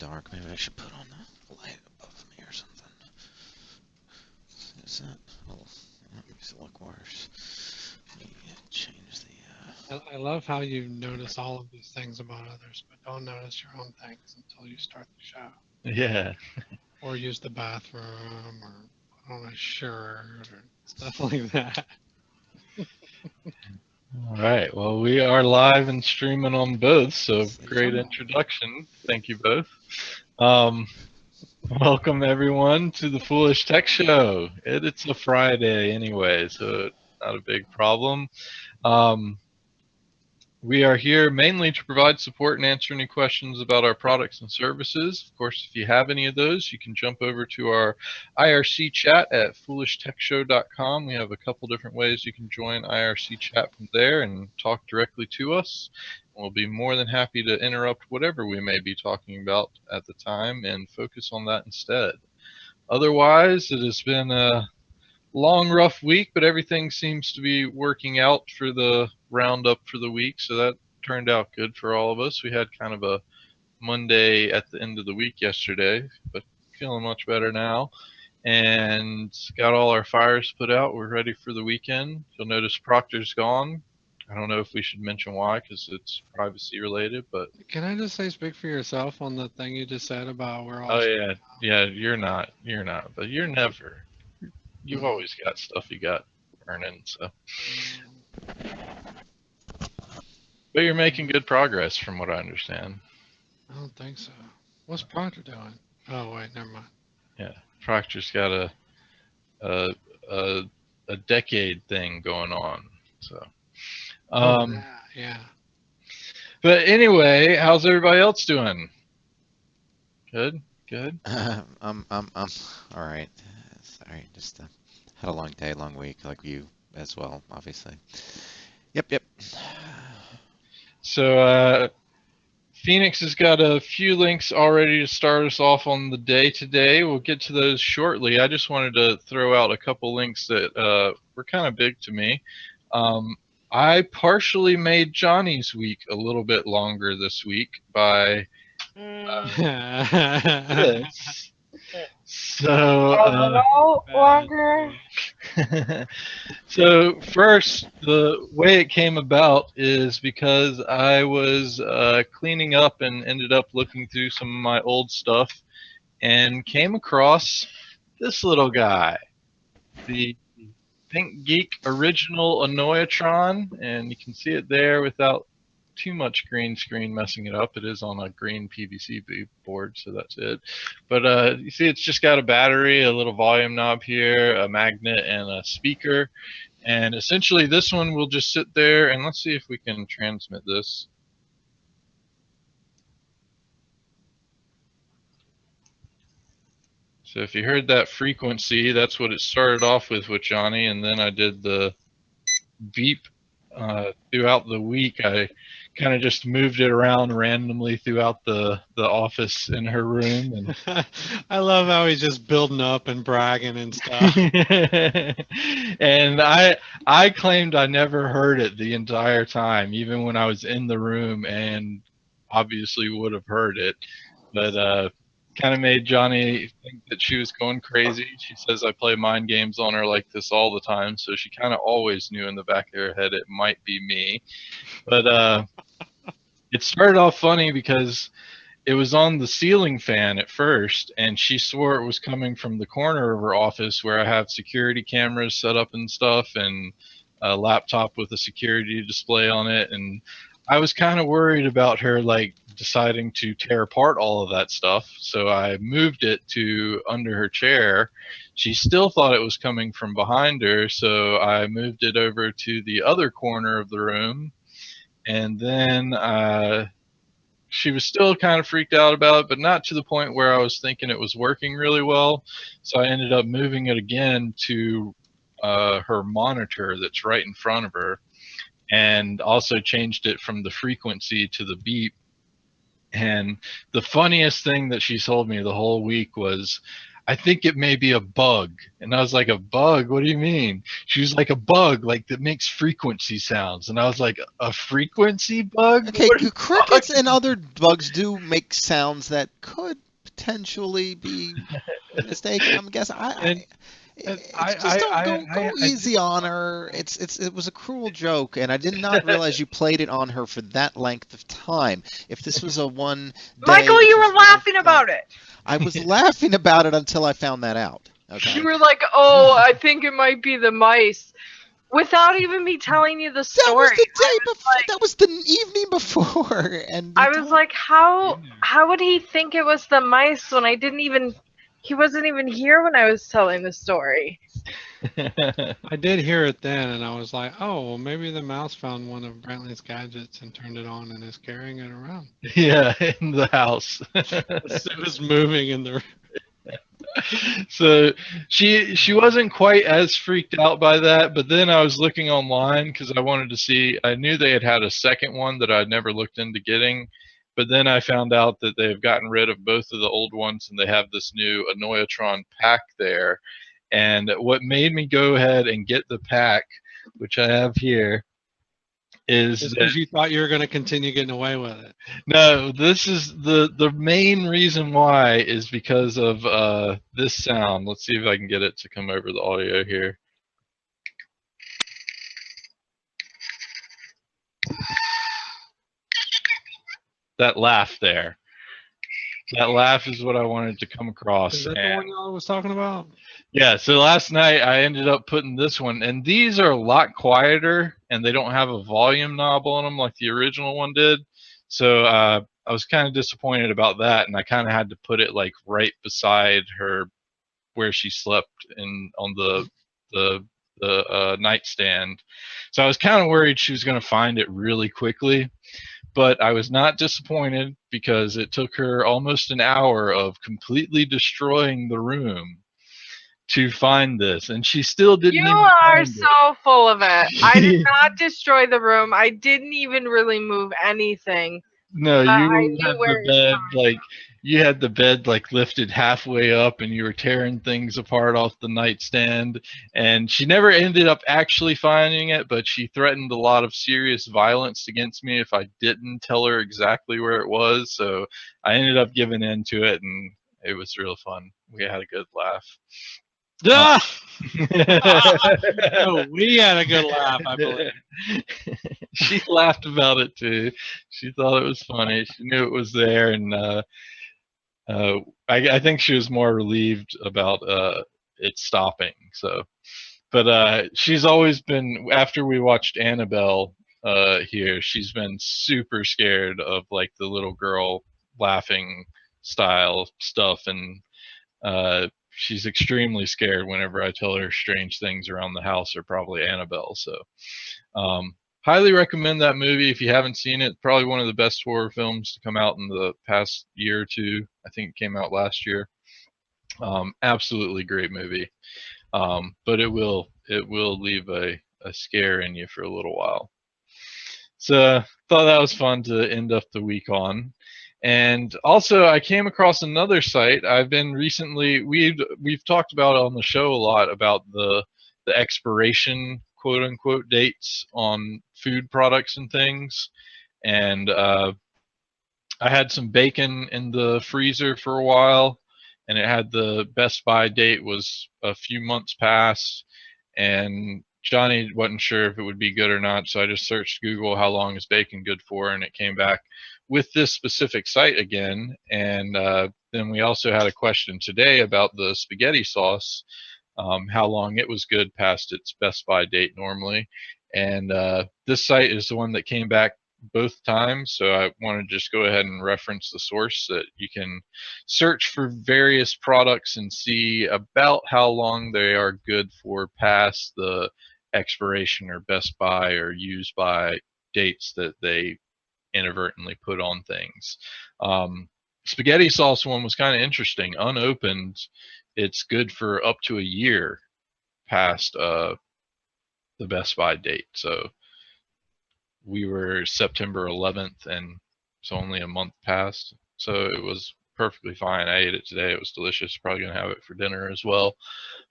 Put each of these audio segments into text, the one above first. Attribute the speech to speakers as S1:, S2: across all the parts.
S1: dark. Maybe I should put on the light above me or something. Is that? Oh, that makes it look worse. Let me change the.
S2: I love how you notice all of these things about others, but don't notice your own things until you start the show.
S3: Yeah.
S2: Or use the bathroom, or put on a shirt, or stuff like that.
S3: All right. Well, we are live and streaming on both, so great
S1: Sure.
S3: introduction. Thank you both. Um, Welcome everyone to the Foolish Tech Show. It's a Friday anyway, so not a big problem. We are here mainly to provide support and answer any questions about our products and services. Of course, if you have any of those, you can jump over to our IRC chat at foolishtechshow.com. We have a couple different ways you can join IRC chat from there and talk directly to us. We'll be more than happy to interrupt whatever we may be talking about at the time and focus on that instead. Otherwise, it has been a long, rough week, but everything seems to be working out for the roundup for the week, so that turned out good for all of us. We had kind of a Monday at the end of the week yesterday, but feeling much better now. And got all our fires put out. We're ready for the weekend. You'll notice Proctor's gone. I don't know if we should mention why, because it's privacy related, but
S2: Can I just say, speak for yourself on the thing you just said about we're all.
S3: oh yeah, you're not, but you're never. You've always got stuff you got burning, so. But you're making good progress from what I understand.
S2: I don't think so. What's Proctor doing? Oh wait, never mind.
S3: Yeah, Proctor's got a a, a decade thing going on. So,
S2: Yeah.
S3: but anyway, how's everybody else doing? Good, good.
S1: I'm all right. Sorry, just had a long day, long week, like you as well, obviously. Yep.
S3: So, Phoenix has got a few links already to start us off on the day today. We'll get to those shortly. I just wanted to throw out a couple links that were kind of big to me. I partially made Johnny's week a little bit longer this week by this. So,
S4: no longer.
S3: so first, the way it came about is because I was cleaning up and ended up looking through some of my old stuff and came across this little guy, the ThinkGeek original Annoy-a-tron, and you can see it there without too much green screen messing it up. It is on a green PVC board, so that's it. But you see it's just got a battery, a little volume knob here, a magnet, and a speaker. And essentially this one will just sit there, and let's see if we can transmit this. So if you heard that frequency, that's what it started off with Johnny, and then I did the beep throughout the week. I kind of just moved it around randomly throughout the office in her room, and
S2: I love how he's just building up and bragging and stuff.
S3: and I claimed I never heard it the entire time, even when I was in the room, and obviously would have heard it, but kind of made Johnny think that she was going crazy. She says I play mind games on her like this all the time, so she kind of always knew in the back of her head it might be me. But it started off funny because it was on the ceiling fan at first, and she swore it was coming from the corner of her office where I have security cameras set up and stuff, and a laptop with a security display on it. And I was kind of worried about her like deciding to tear apart all of that stuff, so I moved it to under her chair. She still thought it was coming from behind her, so I moved it over to the other corner of the room, and then she was still kind of freaked out about it, but not to the point where I was thinking it was working really well. So I ended up moving it again to her monitor that's right in front of her, and also changed it from the frequency to the beep. And the funniest thing that she told me the whole week was, I think it may be a bug. And I was like, a bug? What do you mean? She was like, a bug, like that makes frequency sounds. And I was like, a frequency bug?
S1: Okay,
S3: What
S1: crickets and other bugs do make sounds that could potentially be mistaken. I'm guessing.
S2: And
S1: It's just don't go easy on her. It was a cruel joke, and I did not realize you played it on her for that length of time. If this was a one day,
S4: Michael, you
S1: just
S4: were laughing about it.
S1: I was laughing about it until I found that out. Okay.
S4: You were like, "Oh, I think it might be the mice," without even me telling you the story.
S1: That was the day before.
S4: like-
S1: That was the evening before, and
S4: I was like, how would he think it was the mice when he wasn't even here when I was telling the story.
S2: I did hear it then, and I was like, oh, well, maybe the mouse found one of Brantley's gadgets and turned it on and is carrying it around.
S3: Yeah, in the house.
S2: It was moving in the.
S3: So she wasn't quite as freaked out by that, but then I was looking online because I wanted to see. I knew they had a second one that I'd never looked into getting, but then I found out that they've gotten rid of both of the old ones and they have this new Annoy-a-tron pack there. And what made me go ahead and get the pack, which I have here, is
S2: Because you thought you were going to continue getting away with it.
S3: no, this is the main reason why is because of this sound. Let's see if I can get it to come over the audio here. That laugh there. That laugh is what I wanted to come across.
S2: Is that the one y'all was talking about?
S3: Yeah, so last night I ended up putting this one, and these are a lot quieter, and they don't have a volume knob on them like the original one did. So I was kind of disappointed about that, and I kind of had to put it like right beside her where she slept on the nightstand. So I was kind of worried she was going to find it really quickly. But I was not disappointed because it took her almost an hour of completely destroying the room to find this, and she still didn't.
S4: You
S3: even
S4: are
S3: find
S4: so full of it. I did not destroy the room. I didn't even really move anything.
S3: No,
S4: I
S3: you
S4: knew
S3: had
S4: where
S3: the
S4: it was
S3: bed
S4: coming
S3: like you had the bed like lifted halfway up, and you were tearing things apart off the nightstand. And she never ended up actually finding it, but she threatened a lot of serious violence against me if I didn't tell her exactly where it was. So I ended up giving in to it, and it was real fun. We had a good laugh.
S2: No, we had a good laugh, I believe.
S3: She laughed about it too. She thought it was funny. She knew it was there, and I think she was more relieved about it stopping. So, but she's always been, after we watched Annabelle here, she's been super scared of like the little girl laughing style stuff, and she's extremely scared whenever I tell her strange things around the house, or probably Annabelle. So highly recommend that movie if you haven't seen it. Probably one of the best horror films to come out in the past year or two. I think it came out last year. Absolutely great movie. But it will leave a scare in you for a little while. So thought that was fun to end up the week on. And also, I came across another site. I've been recently we've talked about on the show a lot about the expiration quote unquote dates on food products and things. And I had some bacon in the freezer for a while, and it had the best by date was a few months past, and Johnny wasn't sure if it would be good or not, so I just searched Google how long is bacon good for, and it came back with this specific site again. And then we also had a question today about the spaghetti sauce, how long it was good past its best by date normally. And this site is the one that came back both times, so I want to just go ahead and reference the source that you can search for various products and see about how long they are good for past the expiration or best by or use by dates that they inadvertently put on things. Spaghetti sauce one was kind of interesting. Unopened, it's good for up to a year past the best by date. So we were September 11th, and so only a month passed. So it was perfectly fine. I ate it today. It was delicious. Probably gonna have it for dinner as well.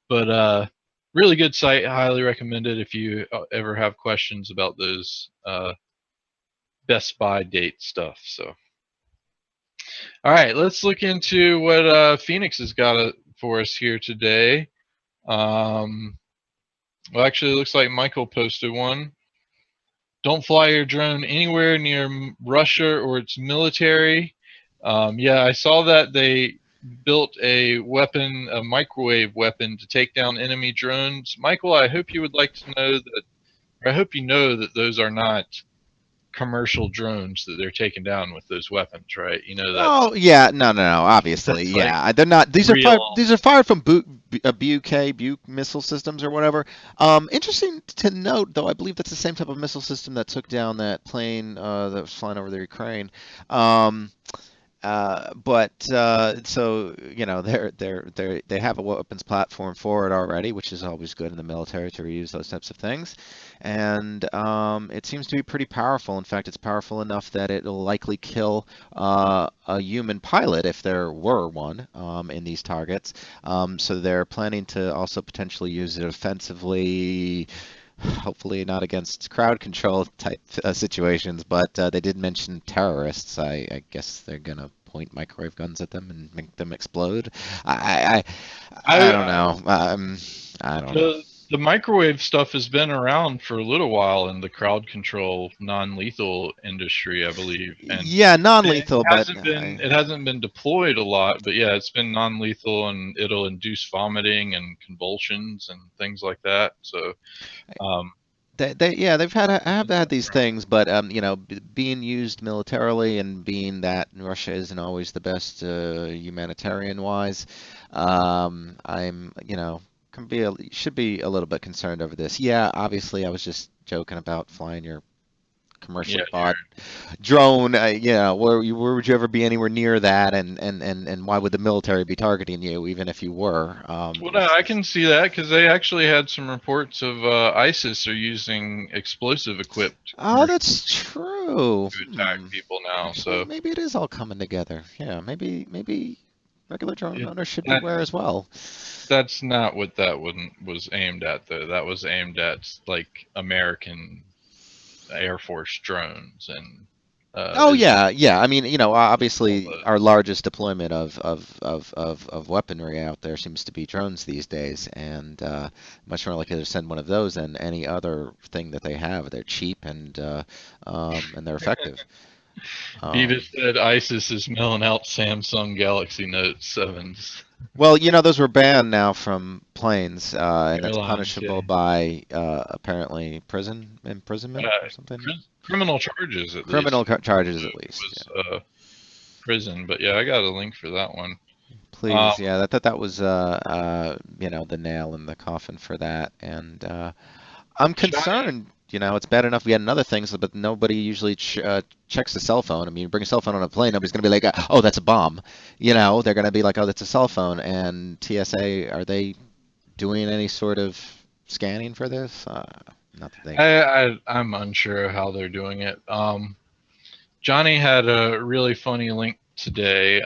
S3: But really good site. Highly recommend it if you ever have questions about those Best Buy date stuff. So, all right, let's look into what Phoenix has got for us here today. Well, actually, it looks like Michael posted one. Don't fly your drone anywhere near Russia or its military. Yeah, I saw that they built a weapon, a microwave weapon, to take down enemy drones. Michael, I hope you would like to know that, or I hope you know that those are not commercial drones that they're taking down with those weapons, right? You know that.
S1: Oh yeah, no, obviously,
S3: That's like
S1: yeah. They're not. These are fired.
S3: real.
S1: These are fired from Buke missile systems or whatever. Interesting to note, though. I believe that's the same type of missile system that took down that plane that was flying over the Ukraine. So they have a weapons platform for it already, which is always good in the military to reuse those types of things, and it seems to be pretty powerful. In fact, it's powerful enough that it'll likely kill a human pilot if there were one in these targets. So they're planning to also potentially use it offensively. Hopefully not against crowd control type situations, but they did mention terrorists. I guess they're gonna point microwave guns at them and make them explode. I don't know. I don't know.
S3: The microwave stuff has been around for a little while in the crowd control non-lethal industry, I believe. And
S1: yeah,
S3: it
S1: non-lethal, but
S3: hasn't been deployed a lot, but yeah, it's been non-lethal, and it'll induce vomiting and convulsions and things like that. So
S1: they've have had these things, but being used militarily and being that Russia isn't always the best humanitarian wise, I'm should be a little bit concerned over this. Yeah, obviously I was just joking about flying your commercially bought drone. Where would you ever be anywhere near that? And why would the military be targeting you, even if you were?
S3: Well, I can see that because they actually had some reports of ISIS are using explosive equipped
S1: Oh, that's true.
S3: to attack people now.
S1: Actually,
S3: So
S1: maybe it is all coming together. Yeah, maybe regular drone owners should
S3: that,
S1: beware as well.
S3: that's not what that was aimed at, though. That was aimed at like American Air Force drones and.
S1: Oh yeah. I mean, obviously our largest deployment of weaponry out there seems to be drones these days, and much more likely to send one of those than any other thing that they have. They're cheap and they're effective.
S3: Beavis said ISIS is mailing out Samsung Galaxy Note 7s.
S1: Well, those were banned now from planes, and it's
S3: Airlines,
S1: punishable by apparently imprisonment or something.
S3: Criminal charges at
S1: Criminal
S3: least.
S1: charges at least.
S3: Was prison, but yeah, I got a link for that one.
S1: Please, yeah, that was the nail in the coffin for that, and I'm concerned. It's bad enough we had another things, but nobody usually checks the cell phone. I mean, you bring a cell phone on a plane, nobody's going to be like, oh, that's a bomb. They're going to be like, oh, that's a cell phone. And TSA, are they doing any sort of scanning for this? Not that they.
S3: I'm unsure of how they're doing it. Johnny had a really funny link today.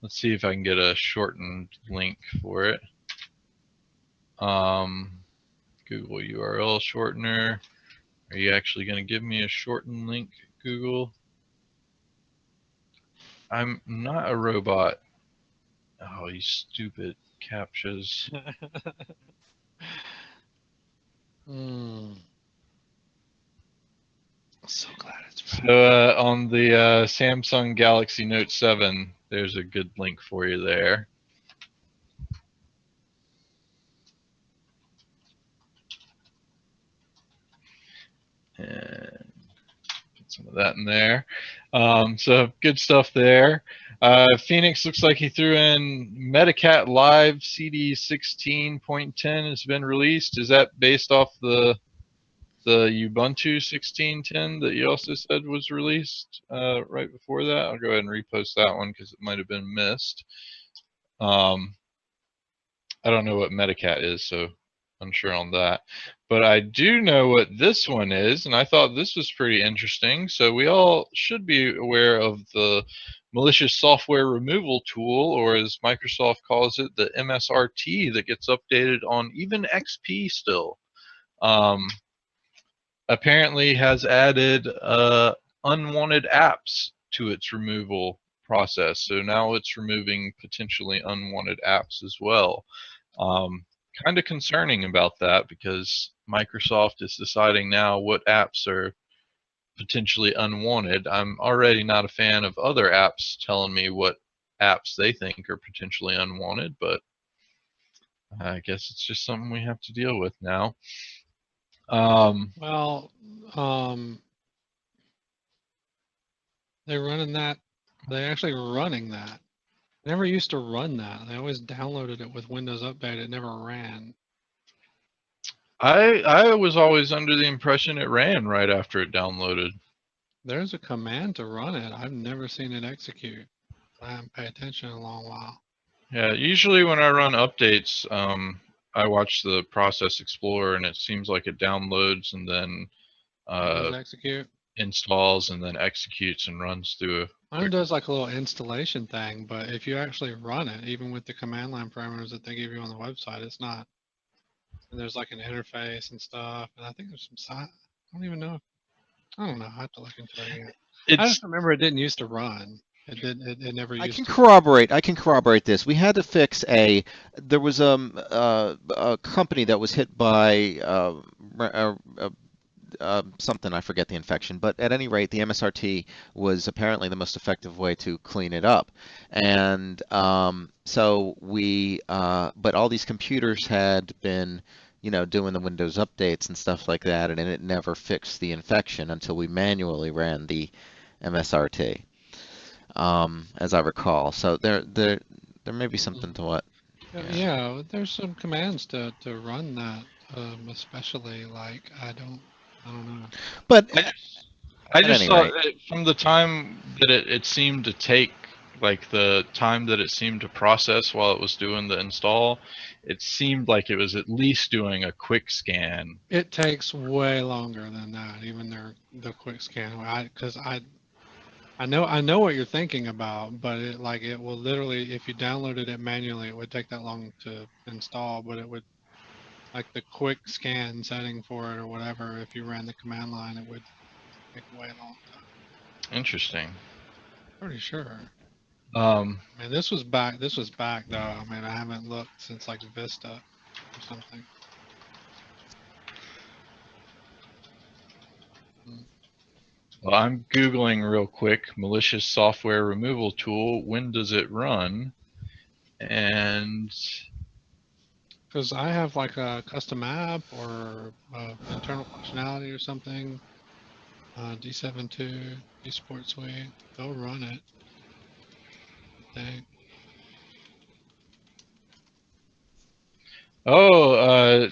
S3: Let's see if I can get a shortened link for it. Google URL shortener. Are you actually going to give me a shortened link, Google? I'm not a robot. Oh, you stupid captchas.
S2: So glad it's
S3: So on the Samsung Galaxy Note 7, there's a good link for you there. And put some of that in there. So good stuff there. Phoenix looks like he threw in MediCat Live CD 16.10 has been released. Is that based off the Ubuntu 16.10 that you also said was released right before that? I'll go ahead and repost that one because it might have been missed. I don't know what MediCat is, so unsure on that. But I do know what this one is, and I thought this was pretty interesting. So we all should be aware of the Malicious Software Removal Tool, or as Microsoft calls it, the MSRT, that gets updated on even XP still. Apparently has added unwanted apps to its removal process. So now it's removing potentially unwanted apps as well. Kind of concerning about that, because Microsoft is deciding now what apps are potentially unwanted. I'm already not a fan of other apps telling me what apps they think are potentially unwanted, but I guess it's just something we have to deal with now.
S2: Well, they're running that. They're actually running that. Never used to run that. They always downloaded it with Windows Update. It never ran.
S3: I was always under the impression it ran right after it downloaded.
S2: There's a command to run it. I've never seen it execute. I haven't paid attention in a long while.
S3: Yeah, usually when I run updates, I watch the Process Explorer, and it seems like it downloads and then
S2: Does it execute?
S3: installs and then executes and runs through a
S2: Mine does like a little installation thing, but if you actually run it, even with the command line parameters that they give you on the website, it's not. And there's like an interface and stuff, and I think there's some side. I don't even know. I don't know. I have to look into it again. I just remember it didn't used to run. It did. It never used.
S1: I can corroborate this. We had to fix there was a company that was hit by something, I forget the infection, but at any rate, the MSRT was apparently the most effective way to clean it up. And so but all these computers had been, doing the Windows updates and stuff like that, and it never fixed the infection until we manually ran the MSRT, as I recall. So there may be something to what.
S2: Yeah, there's some commands to run that, especially like I don't know.
S1: But
S3: I just saw it from the time that it seemed to take, like the time that it seemed to process while it was doing the install, it seemed like it was at least doing a quick scan.
S2: It takes way longer than that, even the quick scan. Because I know what you're thinking about, but it will literally, if you downloaded it manually, it would take that long to install, but it would, like the quick scan setting for it or whatever, if you ran the command line, it would take way long time.
S3: Interesting.
S2: Pretty sure.
S3: I
S2: mean, this was back though. I mean, I haven't looked since like Vista or something.
S3: Well, I'm Googling real quick, Malicious Software Removal Tool, when does it run? And
S2: because I have like a custom app or internal functionality or something, D72, eSport Suite, they'll run it.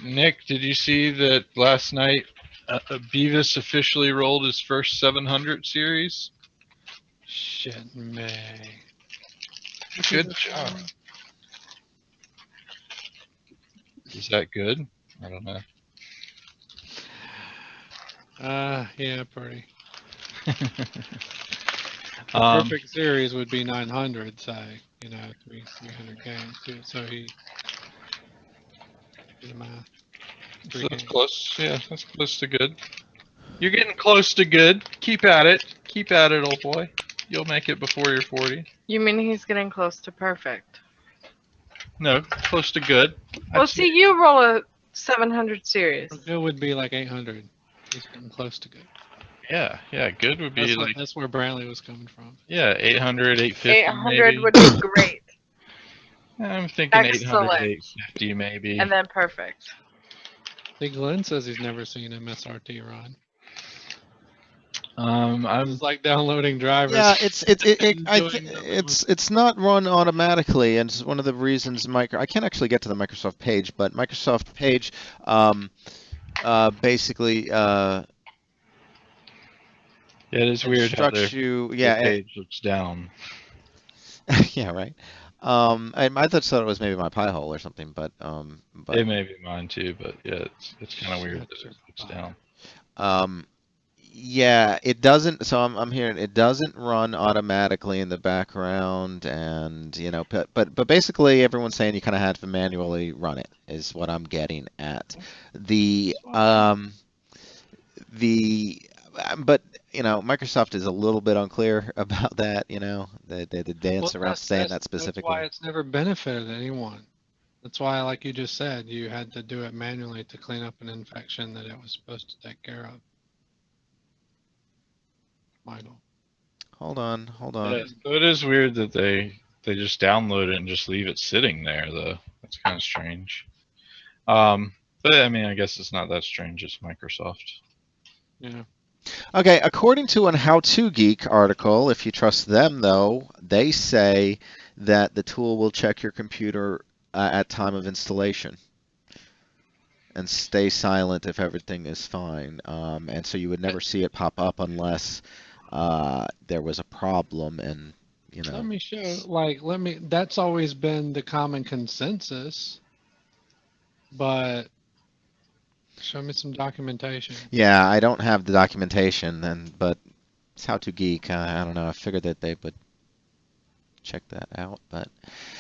S3: Nick, did you see that last night Beavis officially rolled his first 700 series?
S2: Shit, May.
S3: Good job. Is that good? I don't know.
S2: Yeah, pretty. Perfect series would be 900, say, 300 games too. So he do the math.
S3: So that's close. Yeah, that's close to good. You're getting close to good. Keep at it. Keep at it, old boy. You'll make it before you're 40.
S4: You mean he's getting close to perfect?
S3: No, close to good.
S4: Well, see, you roll a 700 series.
S2: It would be like 800. He's getting close to good.
S3: Yeah, good would be
S2: that's where Brantley was coming from.
S3: Yeah, 800, 850
S4: 800
S3: maybe.
S4: would be great.
S3: I'm thinking
S4: Excellent.
S3: 800, 850 maybe.
S4: And then perfect.
S2: See, Glenn says he's never seen MSRT run.
S3: It's
S2: like downloading drivers.
S1: Yeah, it's not run automatically, and it's one of the reasons I can't actually get to the Microsoft page, but Microsoft page basically
S3: it is weird how the
S1: yeah,
S3: page looks down.
S1: Yeah, right. I just thought it was maybe my pie hole or something, but
S3: It may be mine too, but yeah, it's kind of weird that
S2: Shut
S3: it
S2: your
S3: looks
S2: pie.
S3: down.
S1: um, yeah, it doesn't. So I'm hearing it doesn't run automatically in the background, and but basically everyone's saying you kind of have to manually run it is what I'm getting at. The the but Microsoft is a little bit unclear about that. They
S2: Well,
S1: dance around saying that
S2: that's why
S1: specifically.
S2: it's never benefited anyone. That's why, like you just said, you had to do it manually to clean up an infection that it was supposed to take care of, Michael.
S1: Hold on.
S3: Yeah, so it is weird that they just download it and just leave it sitting there, though. That's kind of strange. But I mean, I guess it's not that strange. It's Microsoft.
S2: Yeah.
S1: Okay, according to an How To Geek article, if you trust them though, they say that the tool will check your computer at time of installation and stay silent if everything is fine. And so you would never see it pop up unless there was a problem and you
S2: Let
S1: know.
S2: me show, that's always been the common consensus, but show me some documentation.
S1: Yeah, I don't have the documentation, but it's How To Geek. I don't know. I figured that they would check that out, but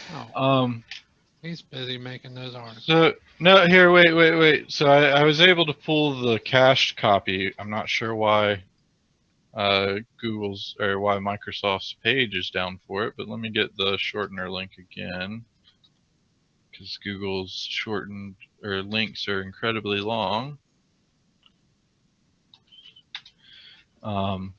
S2: Oh,
S3: Um,
S2: he's busy making those articles.
S3: so no, here, wait. So I was able to pull the cached copy. I'm not sure why Google's or why Microsoft's page is down for it, but let me get the shortener link again because Google's shortened or links are incredibly long. Um,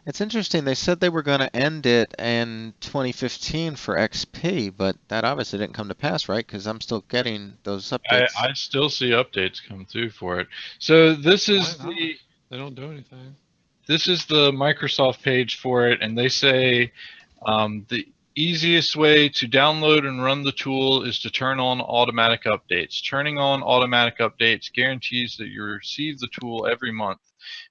S1: it's interesting. They said they were going to end it in 2015 for XP, but that obviously didn't come to pass, right? Because I'm still getting those updates.
S3: I still see updates come through for it. So
S2: Why not? They don't do anything.
S3: this is the Microsoft page for it, and they say the easiest way to download and run the tool is to turn on automatic updates. Turning on automatic updates guarantees that you receive the tool every month.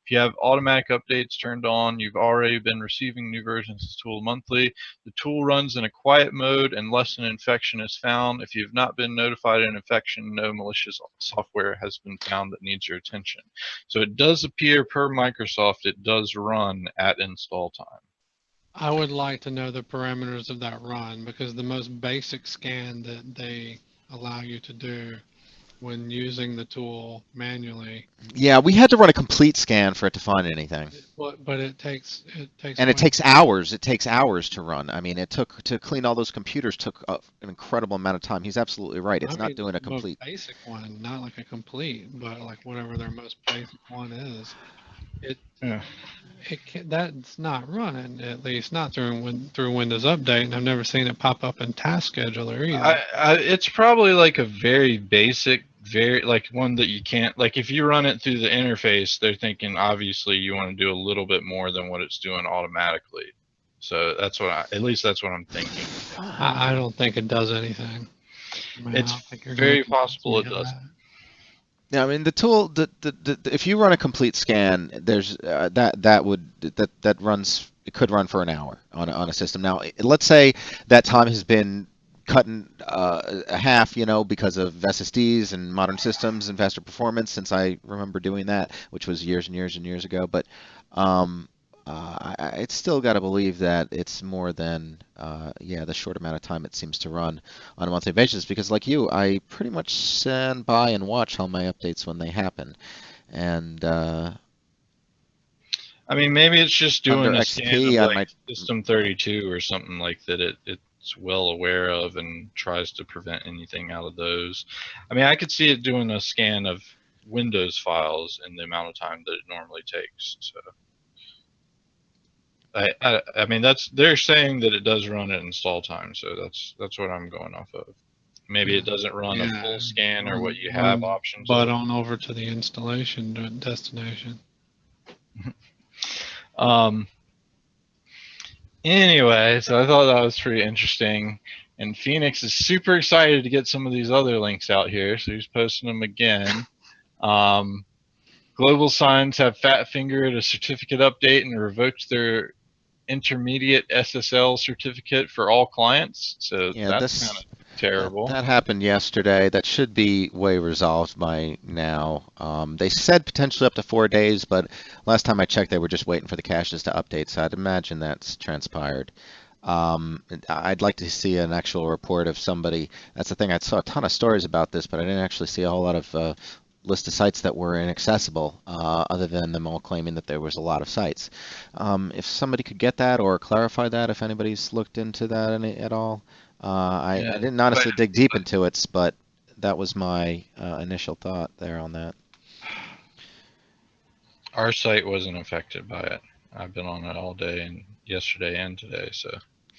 S3: If you have automatic updates turned on, you've already been receiving new versions of the tool monthly. The tool runs in a quiet mode unless an infection is found. If you have not been notified of an infection, no malicious software has been found that needs your attention. So it does appear, per Microsoft, it does run at install time.
S2: I would like to know the parameters of that run because the most basic scan that they allow you to do when using the tool manually,
S1: Yeah, we had to run a complete scan for it to find anything.
S2: but it takes
S1: And it
S2: way
S1: takes hours. It takes hours to run. I mean, it took to clean all those computers took an incredible amount of time. He's absolutely right.
S2: I
S1: It's not
S2: mean,
S1: doing a
S2: the most
S1: complete.
S2: basic one, not like a complete, but like whatever their most basic one is. It
S3: Yeah.
S2: that's not running, at least not through Windows Update, and I've never seen it pop up in Task Scheduler either.
S3: It's probably like a very basic, very like one that you can't like if you run it through the interface, they're thinking obviously you want to do a little bit more than what it's doing automatically. So that's at least that's what I'm thinking.
S2: I don't think it does anything. I mean, I
S3: It's
S2: don't think you're going to
S3: very
S2: convince
S3: possible
S2: me
S3: it
S2: of
S3: does.
S2: that.
S1: Yeah, I mean the tool. If you run a complete scan, there's that runs. It could run for an hour on a system. Now, let's say that time has been cut in a half, because of SSDs and modern systems and faster performance. Since I remember doing that, which was years and years and years ago, but um, it's still got to believe that it's more than the short amount of time it seems to run on a monthly basis because like you, I pretty much stand by and watch all my updates when they happen. And
S3: I mean, maybe it's just
S1: under
S3: doing a scan of
S1: XP on
S3: like
S1: my
S3: System 32 or something like that. It's well aware of and tries to prevent anything out of those. I mean, I could see it doing a scan of Windows files in the amount of time that it normally takes. So I mean they're saying that it does run at install time, so that's what I'm going off of. Maybe it doesn't run a
S2: Yeah,
S3: full scan or what you have
S2: run
S3: options
S2: butt
S3: of.
S2: on over to the installation destination.
S3: Um, Anyway, so I thought that was pretty interesting. And Phoenix is super excited to get some of these other links out here, so he's posting them again. Global Signs have fat fingered a certificate update and revoked their intermediate SSL certificate for all clients. So
S1: Yeah,
S3: that's kind of terrible.
S1: that happened yesterday. That should be way resolved by now. They said potentially up to 4 days, but last time I checked, they were just waiting for the caches to update. So I'd imagine that's transpired. I'd like to see an actual report of somebody. That's the thing. I saw a ton of stories about this, but I didn't actually see a whole lot of list of sites that were inaccessible, other than them all claiming that there was a lot of sites. If somebody could get that or clarify that, if anybody's looked into that at all. I
S3: Yeah,
S1: didn't honestly dig deep into it, but that was my initial thought there on that.
S3: our site wasn't affected by it. I've been on it all day and yesterday and today. So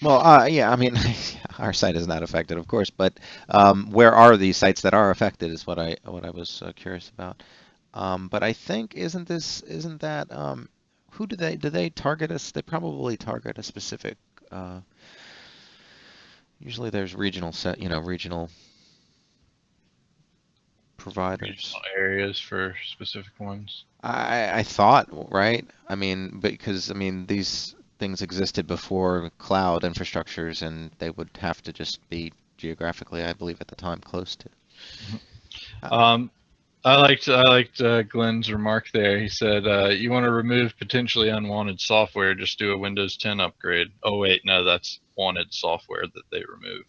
S1: Well, yeah, I mean, our site is not affected, of course, but where are these sites that are affected is what I was curious about. But I think isn't that who do they target us? They probably target a specific. Usually there's regional regional providers.
S3: regional areas for specific ones.
S1: I thought, right? I mean, because I mean these things existed before cloud infrastructures, and they would have to just be geographically, I believe, at the time close to.
S3: I liked Glenn's remark there. He said, "You want to remove potentially unwanted software? Just do a Windows 10 upgrade." Oh wait, no, that's wanted software that they remove.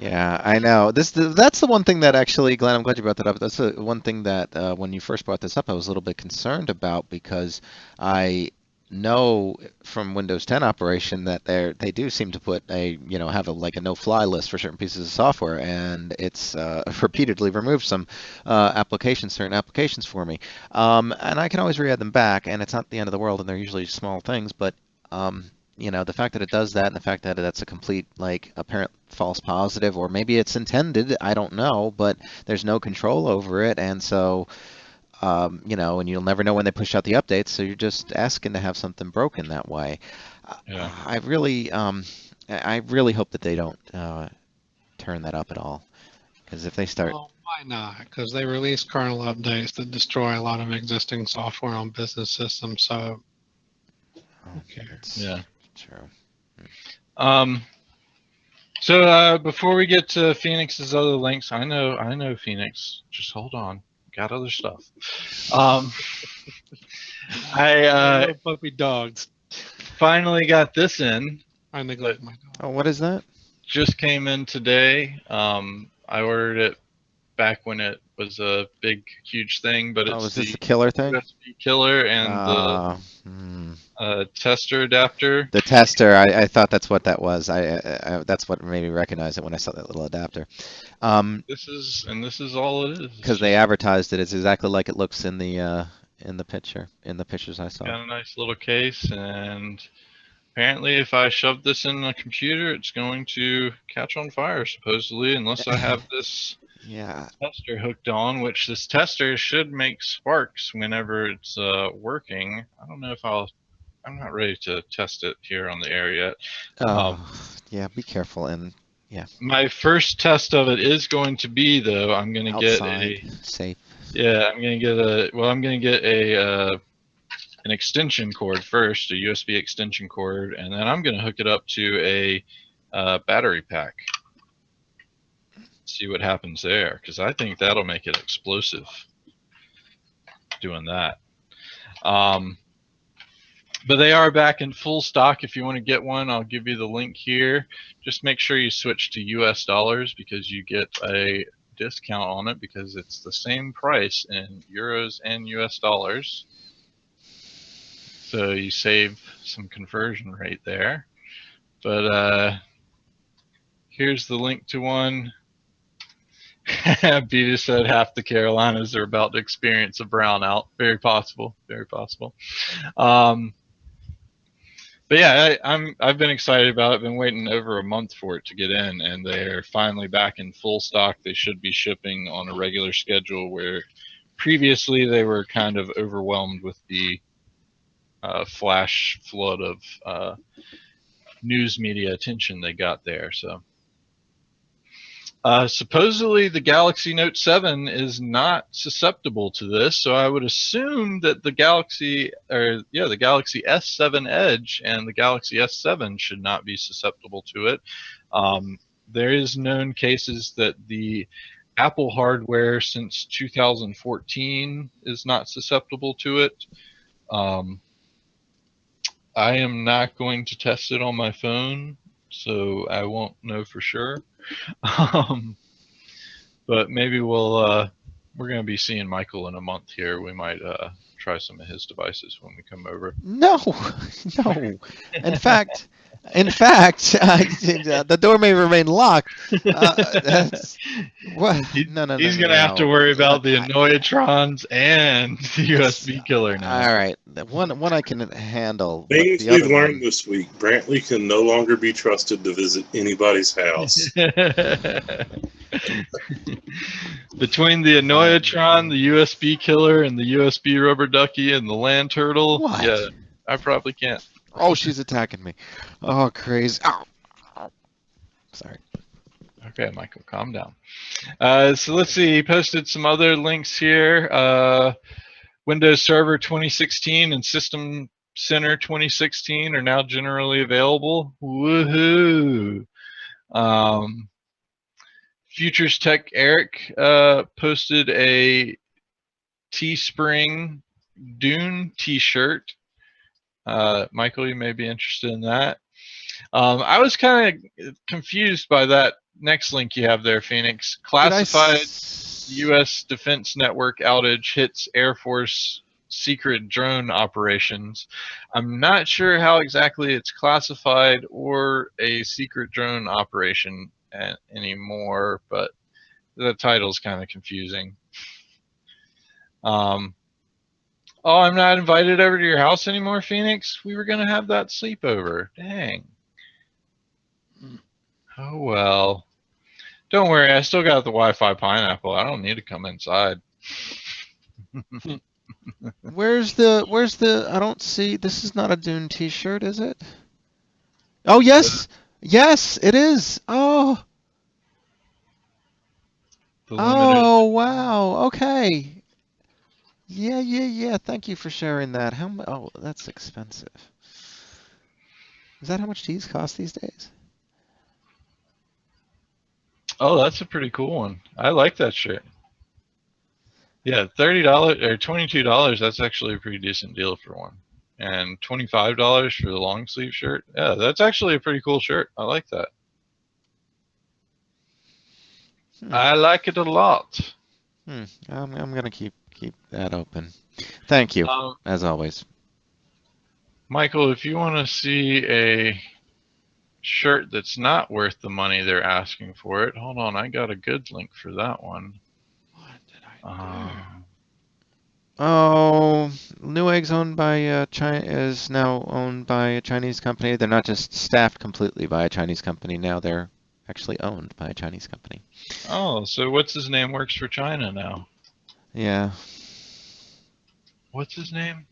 S1: Yeah, I know. That's the one thing that actually, Glenn, I'm glad you brought that up. That's the one thing that when you first brought this up, I was a little bit concerned about because I know from Windows 10 operation that they do seem to put have like a no-fly list for certain pieces of software, and it's repeatedly removed some certain applications for me. And I can always re-add them back, and it's not the end of the world, and they're usually small things, but the fact that it does that and the fact that that's a complete, like, apparent false positive, or maybe it's intended, I don't know, but there's no control over it, and so, and you'll never know when they push out the updates, so you're just asking to have something broken that way.
S3: Yeah.
S1: I really hope that they don't turn that up at all, because if they start.
S2: Well, why not? Because they release kernel updates that destroy a lot of existing software on business systems. So, okay.
S1: That's
S3: Yeah.
S1: true.
S3: So before we get to Phoenix's other links, I know Phoenix. Just hold on, got other stuff. I
S2: puppy dogs.
S3: finally got this in.
S2: I neglect my dog.
S1: Oh, what is that?
S3: Just came in today. I ordered it back when it was a big, huge thing, but it's
S1: is this the killer thing?
S3: USB killer and the tester adapter.
S1: The tester, I thought that's what that was. That's what made me recognize it when I saw that little adapter.
S3: This is all it is.
S1: Because they advertised it. It's exactly like it looks in the pictures I saw.
S3: Got a nice little case, and apparently if I shove this in a computer, it's going to catch on fire, supposedly, unless I have this tester hooked on, which this tester should make sparks whenever it's working. I don't know if I'm not ready to test it here on the air yet.
S1: Yeah, be careful. And yeah.
S3: My first test of it is going to be, though, I'm going to get
S1: safe.
S3: Yeah, I'm going to get an extension cord first, a USB extension cord, and then I'm going to hook it up to a battery pack. See what happens there, because I think that'll make it explosive doing that. But they are back in full stock. If you want to get one, I'll give you the link here. Just make sure you switch to US dollars, because you get a discount on it, because it's the same price in euros and US dollars. So you save some conversion rate there. But here's the link to one. Peter said half the Carolinas are about to experience a brownout. Very possible. Very possible. But yeah, I've been excited about it. Been waiting over a month for it to get in, and they're finally back in full stock. They should be shipping on a regular schedule, where previously they were kind of overwhelmed with the flash flood of news media attention they got there. So Supposedly the Galaxy Note 7 is not susceptible to this, so I would assume that the Galaxy S7 Edge and the Galaxy S7 should not be susceptible to it. There is known cases that the Apple hardware since 2014 is not susceptible to it. I am not going to test it on my phone, so I won't know for sure. But maybe we're going to be seeing Michael in a month here. We might try some of his devices when we come over.
S1: No, no. In fact, the door may remain locked. That's what? No.
S3: He's going to have to worry about the Annoy-a-trons and the USB killer now.
S1: All right, one I can handle.
S5: Things we've learned this week: Brantley can no longer be trusted to visit anybody's house.
S3: Between the Annoy-a-tron, the USB killer, and the USB rubber ducky, and the land turtle,
S1: What?
S3: yeah, I probably can't.
S1: Oh, she's attacking me. Oh, crazy. Oh. Sorry.
S3: Okay, Michael, calm down. So let's see. He posted some other links here. Windows Server 2016 and System Center 2016 are now generally available. Woohoo! Futures Tech Eric posted a Teespring Dune t-shirt. Michael, you may be interested in that. I was kind of confused by that next link you have there, Phoenix. Classified U.S. Defense Network outage hits Air Force secret drone operations. I'm not sure how exactly it's classified or a secret drone operation anymore, but the title's kind of confusing. Oh, I'm not invited over to your house anymore, Phoenix? We were going to have that sleepover. Dang. Oh, well. Don't worry, I still got the Wi-Fi pineapple. I don't need to come inside.
S1: Where's the, I don't see, this is not a Dune t-shirt, is it? Oh, yes. Yes, it is. Oh. Oh, wow. Okay. Yeah. Thank you for sharing that. How much? Oh, that's expensive. Is that how much teas cost these days?
S3: Oh, that's a pretty cool one. I like that shirt. Yeah, $30 or $22. That's actually a pretty decent deal for one. And $25 for the long sleeve shirt. Yeah, that's actually a pretty cool shirt. I like that. I like it a lot.
S1: I'm gonna keep that open. Thank you, as always.
S3: Michael, if you want to see a shirt that's not worth the money they're asking for it, hold on, I got a good link for that one.
S2: What did I do?
S1: Oh, Newegg's owned by China, is now owned by a Chinese company. They're not just staffed completely by a Chinese company now; they're actually owned by a Chinese company.
S3: Oh, so what's his name works for China now?
S1: Yeah.
S3: What's his name?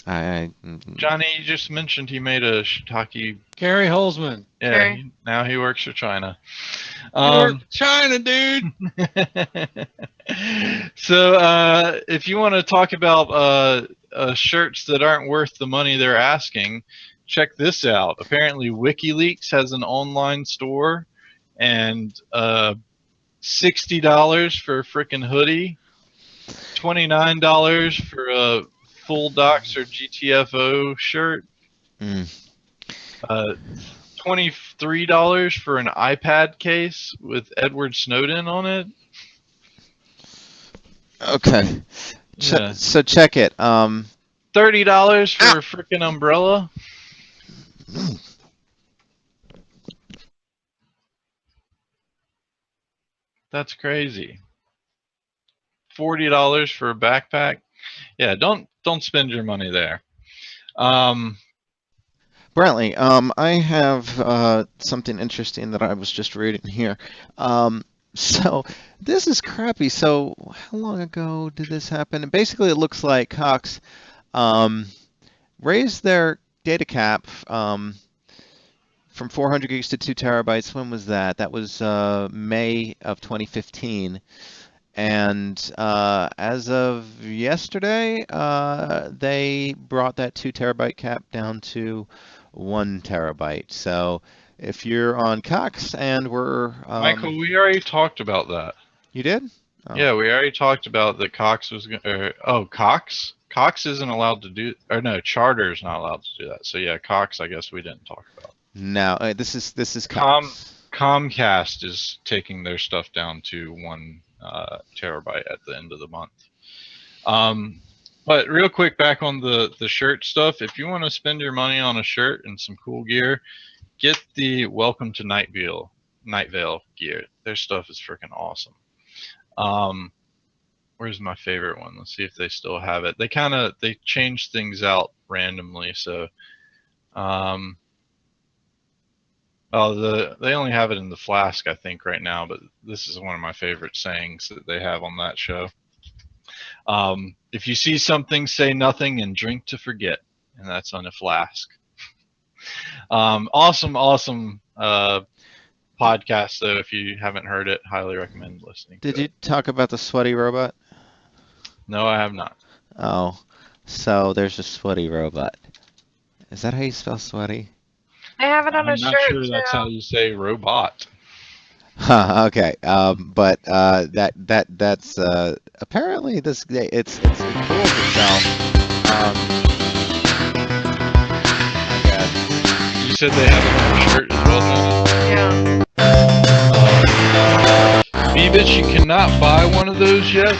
S1: Johnny,
S3: you just mentioned he made a shiitake.
S2: Gary Holzman.
S3: Yeah, now he works for China.
S2: China, dude.
S3: So if you want to talk about shirts that aren't worth the money they're asking, check this out. Apparently WikiLeaks has an online store, and $60 for a frickin' hoodie, $29 for a full docs or GTFO shirt, $23 for an iPad case with Edward Snowden on it.
S1: Okay.
S3: Yeah.
S1: So check it.
S3: $30 for a frickin' umbrella. That's crazy. $40 for a backpack. Yeah, don't spend your money there.
S1: Brantley, I have something interesting that I was just reading here. So this is crappy. So how long ago did this happen? And basically, it looks like Cox raised their data cap from 400 gigs to 2 terabytes. When was that? That was May of 2015. And as of yesterday, they brought that 2 terabyte cap down to 1 terabyte. So if you're on Cox and we're
S3: Michael, we already talked about that.
S1: you did? Oh.
S3: Yeah, we already talked about that Cox was going to, oh, Cox? Cox isn't allowed to do, or no, Charter's not allowed to do that. So yeah, Cox, I guess we didn't talk about.
S1: No, this is Cox.
S3: Comcast is taking their stuff down to 1 terabyte at the end of the month. But real quick, back on the shirt stuff, if you want to spend your money on a shirt and some cool gear, get the Welcome to Night Vale gear. Their stuff is freaking awesome. Where's my favorite one? Let's see if they still have it. They change things out randomly, so they only have it in the Flask, I think, right now, but this is one of my favorite sayings that they have on that show. If you see something, say nothing and drink to forget, and that's on a Flask. Awesome podcast, though. If you haven't heard it, highly recommend listening.
S1: Did you talk about the sweaty robot?
S3: No, I have not.
S1: Oh, so there's a sweaty robot. Is that how you spell sweaty?
S4: I have it on a
S3: I'm
S4: shirt
S3: not sure
S4: too.
S3: that's how you say robot.
S1: Huh, okay. But that's apparently it's cool to sell. I guess.
S3: You said they have it on a shirt as well,
S4: Yeah.
S3: Beavis, you cannot buy one of those yet.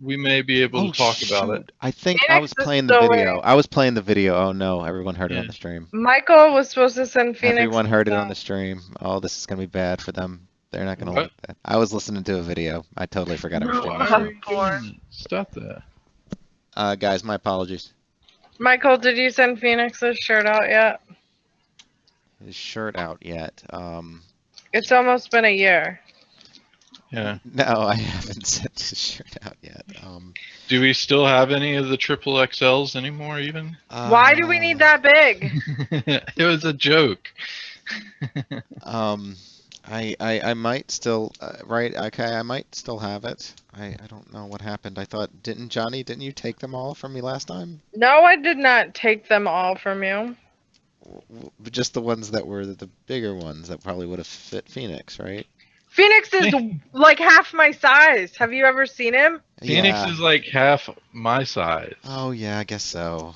S3: We may be able to talk about it.
S1: I think I
S4: Phoenix
S1: was
S4: is
S1: playing the
S4: still
S1: video.
S4: waiting.
S1: I was playing the video. Oh no, everyone heard it on
S3: Yeah.
S1: the stream.
S4: Michael was supposed to send Phoenix.
S1: Everyone heard it on the stream. Oh, this is gonna be bad for them. They're not gonna
S3: What?
S1: like that. I was listening to a video. I totally forgot I was
S3: No,
S1: doing
S3: why
S1: the
S3: are
S1: show.
S3: you doing that? Stop that.
S1: Guys, my apologies.
S4: Michael, did you send Phoenix's shirt out yet?
S1: His shirt out yet?
S4: It's almost been a year.
S3: Yeah.
S1: No, I haven't sent his shirt out yet.
S3: Do we still have any of the triple XLs anymore, even?
S4: Why do we need that big?
S3: It was a joke.
S1: I might still right. Okay, I might still have it. I don't know what happened. I thought didn't you take them all from me last time?
S4: No, I did not take them all from you.
S1: Just the ones that were the bigger ones that probably would have fit Phoenix, right?
S4: Phoenix is like half my size. Have you ever seen him?
S3: Phoenix
S1: Yeah.
S3: is like half my size.
S1: Oh yeah, I guess so.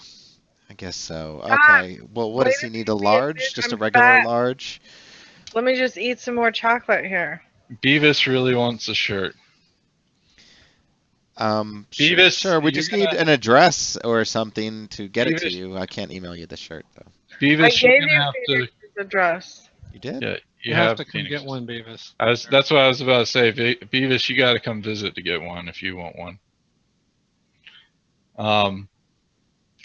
S4: God,
S1: Okay. Well, what does he
S4: wait
S1: need?
S4: a
S1: A
S4: minute,
S1: large? Just a
S4: I'm
S1: regular
S4: fat.
S1: large?
S4: Let me just eat some more chocolate here.
S3: Beavis really wants a shirt. Beavis,
S1: Sure. We
S3: you're
S1: just
S3: gonna-
S1: need an address or something to get it to
S3: Beavis-
S1: you. I can't email you the shirt though.
S4: I
S3: Beavis, you're
S4: gave
S3: gonna
S4: you
S3: have to.
S4: Phoenix's address.
S1: You did?
S3: Yeah,
S2: You
S3: you
S2: have to come
S3: Phoenix.
S2: get one, Beavis.
S3: That's what I was about to say. Beavis, you got to come visit to get one if you want one.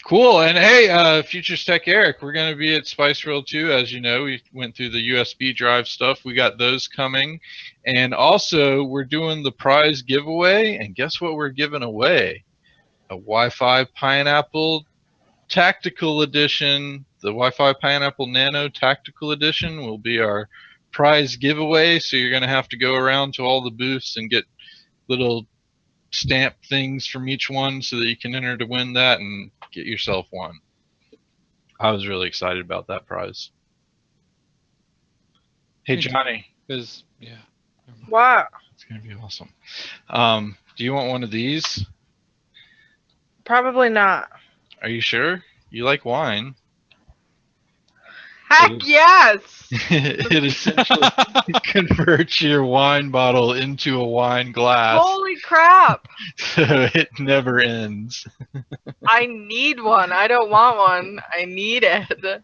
S3: Cool. And hey, Futures Tech Eric, we're going to be at Spice World 2. As you know, we went through the USB drive stuff. We got those coming. And also, we're doing the prize giveaway. And guess what we're giving away? A Wi-Fi Pineapple Tactical Edition. The Wi-Fi Pineapple Nano Tactical Edition will be our prize giveaway. So you're going to have to go around to all the booths and get little stamp things from each one so that you can enter to win that and get yourself one. I was really excited about that prize. Hey, Johnny.
S2: Because, yeah.
S4: Wow.
S3: It's going to be awesome. Do you want one of these?
S4: Probably not.
S3: Are you sure? You like wine.
S4: Heck yes!
S3: It essentially converts your wine bottle into a wine glass.
S4: Holy crap!
S3: So it never ends.
S4: I need one. I don't want one. I need it.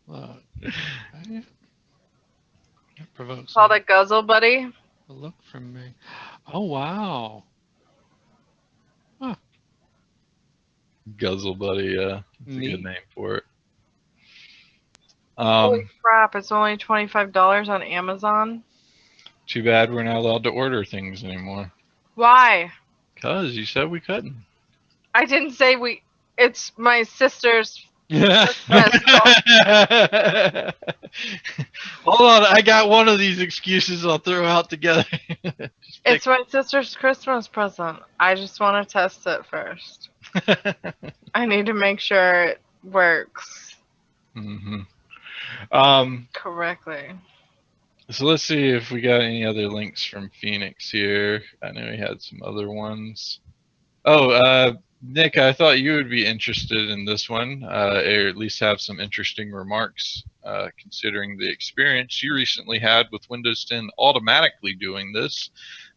S2: Look. That provokes
S4: Called a guzzle buddy.
S2: a look from me. Oh, wow.
S3: Guzzle Buddy, that's a
S2: Neat.
S3: good name for it.
S4: Holy crap, it's only $25 on Amazon.
S3: Too bad we're not allowed to order things anymore.
S4: Why?
S3: Because you said we couldn't.
S4: I didn't say we. It's my sister's
S3: Hold on, I got one of these excuses I'll throw out together.
S4: It's my sister's Christmas present. I just want to test it first. I need to make sure it works
S3: hmm
S4: correctly.
S3: So let's see if we got any other links from Phoenix here. I know he had some other ones. Oh, Nick, I thought you would be interested in this one, or at least have some interesting remarks, considering the experience you recently had with Windows 10 automatically doing this.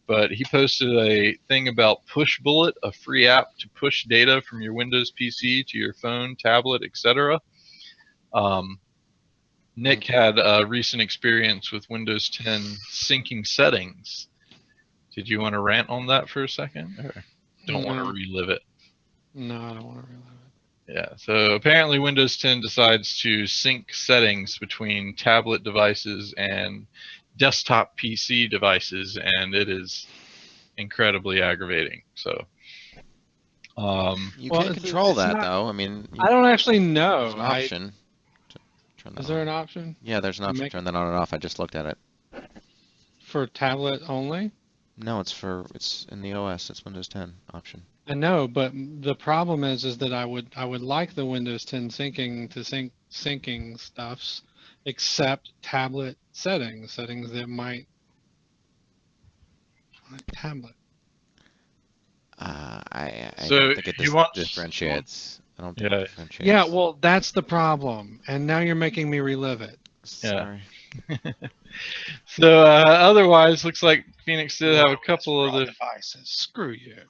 S3: But he posted a thing about Pushbullet, a free app to push data from your Windows PC to your phone, tablet, etc. Nick had a recent experience with Windows 10 syncing settings. Did you want to rant on that for a second, or don't want to relive it?
S2: No, I don't want to relive it.
S3: Yeah, so apparently Windows 10 decides to sync settings between tablet devices and desktop PC devices, and it is incredibly aggravating. So,
S1: You
S2: Well,
S1: can
S2: it's
S1: control that
S2: not-
S1: though. I mean,
S2: I don't actually know.
S1: there's an option. To turn that
S2: Is there
S1: on.
S2: an option
S1: Yeah, there's an
S2: to
S1: option to
S2: make
S1: turn that on and off. I just looked at it.
S2: for tablet only?
S1: No, it's in the OS. It's Windows 10 option.
S2: I know, but the problem is that I would like the Windows 10 syncing stuffs, except tablet settings that might like tablet.
S1: I
S3: So
S1: don't think it
S3: he wants-
S1: differentiates. I don't think
S3: Yeah.
S1: it differentiates.
S2: Yeah, well, that's the problem, and now you're making me relive it.
S1: Sorry.
S3: So otherwise, looks like Phoenix did have a couple
S2: of
S3: of the
S2: devices. Screw you.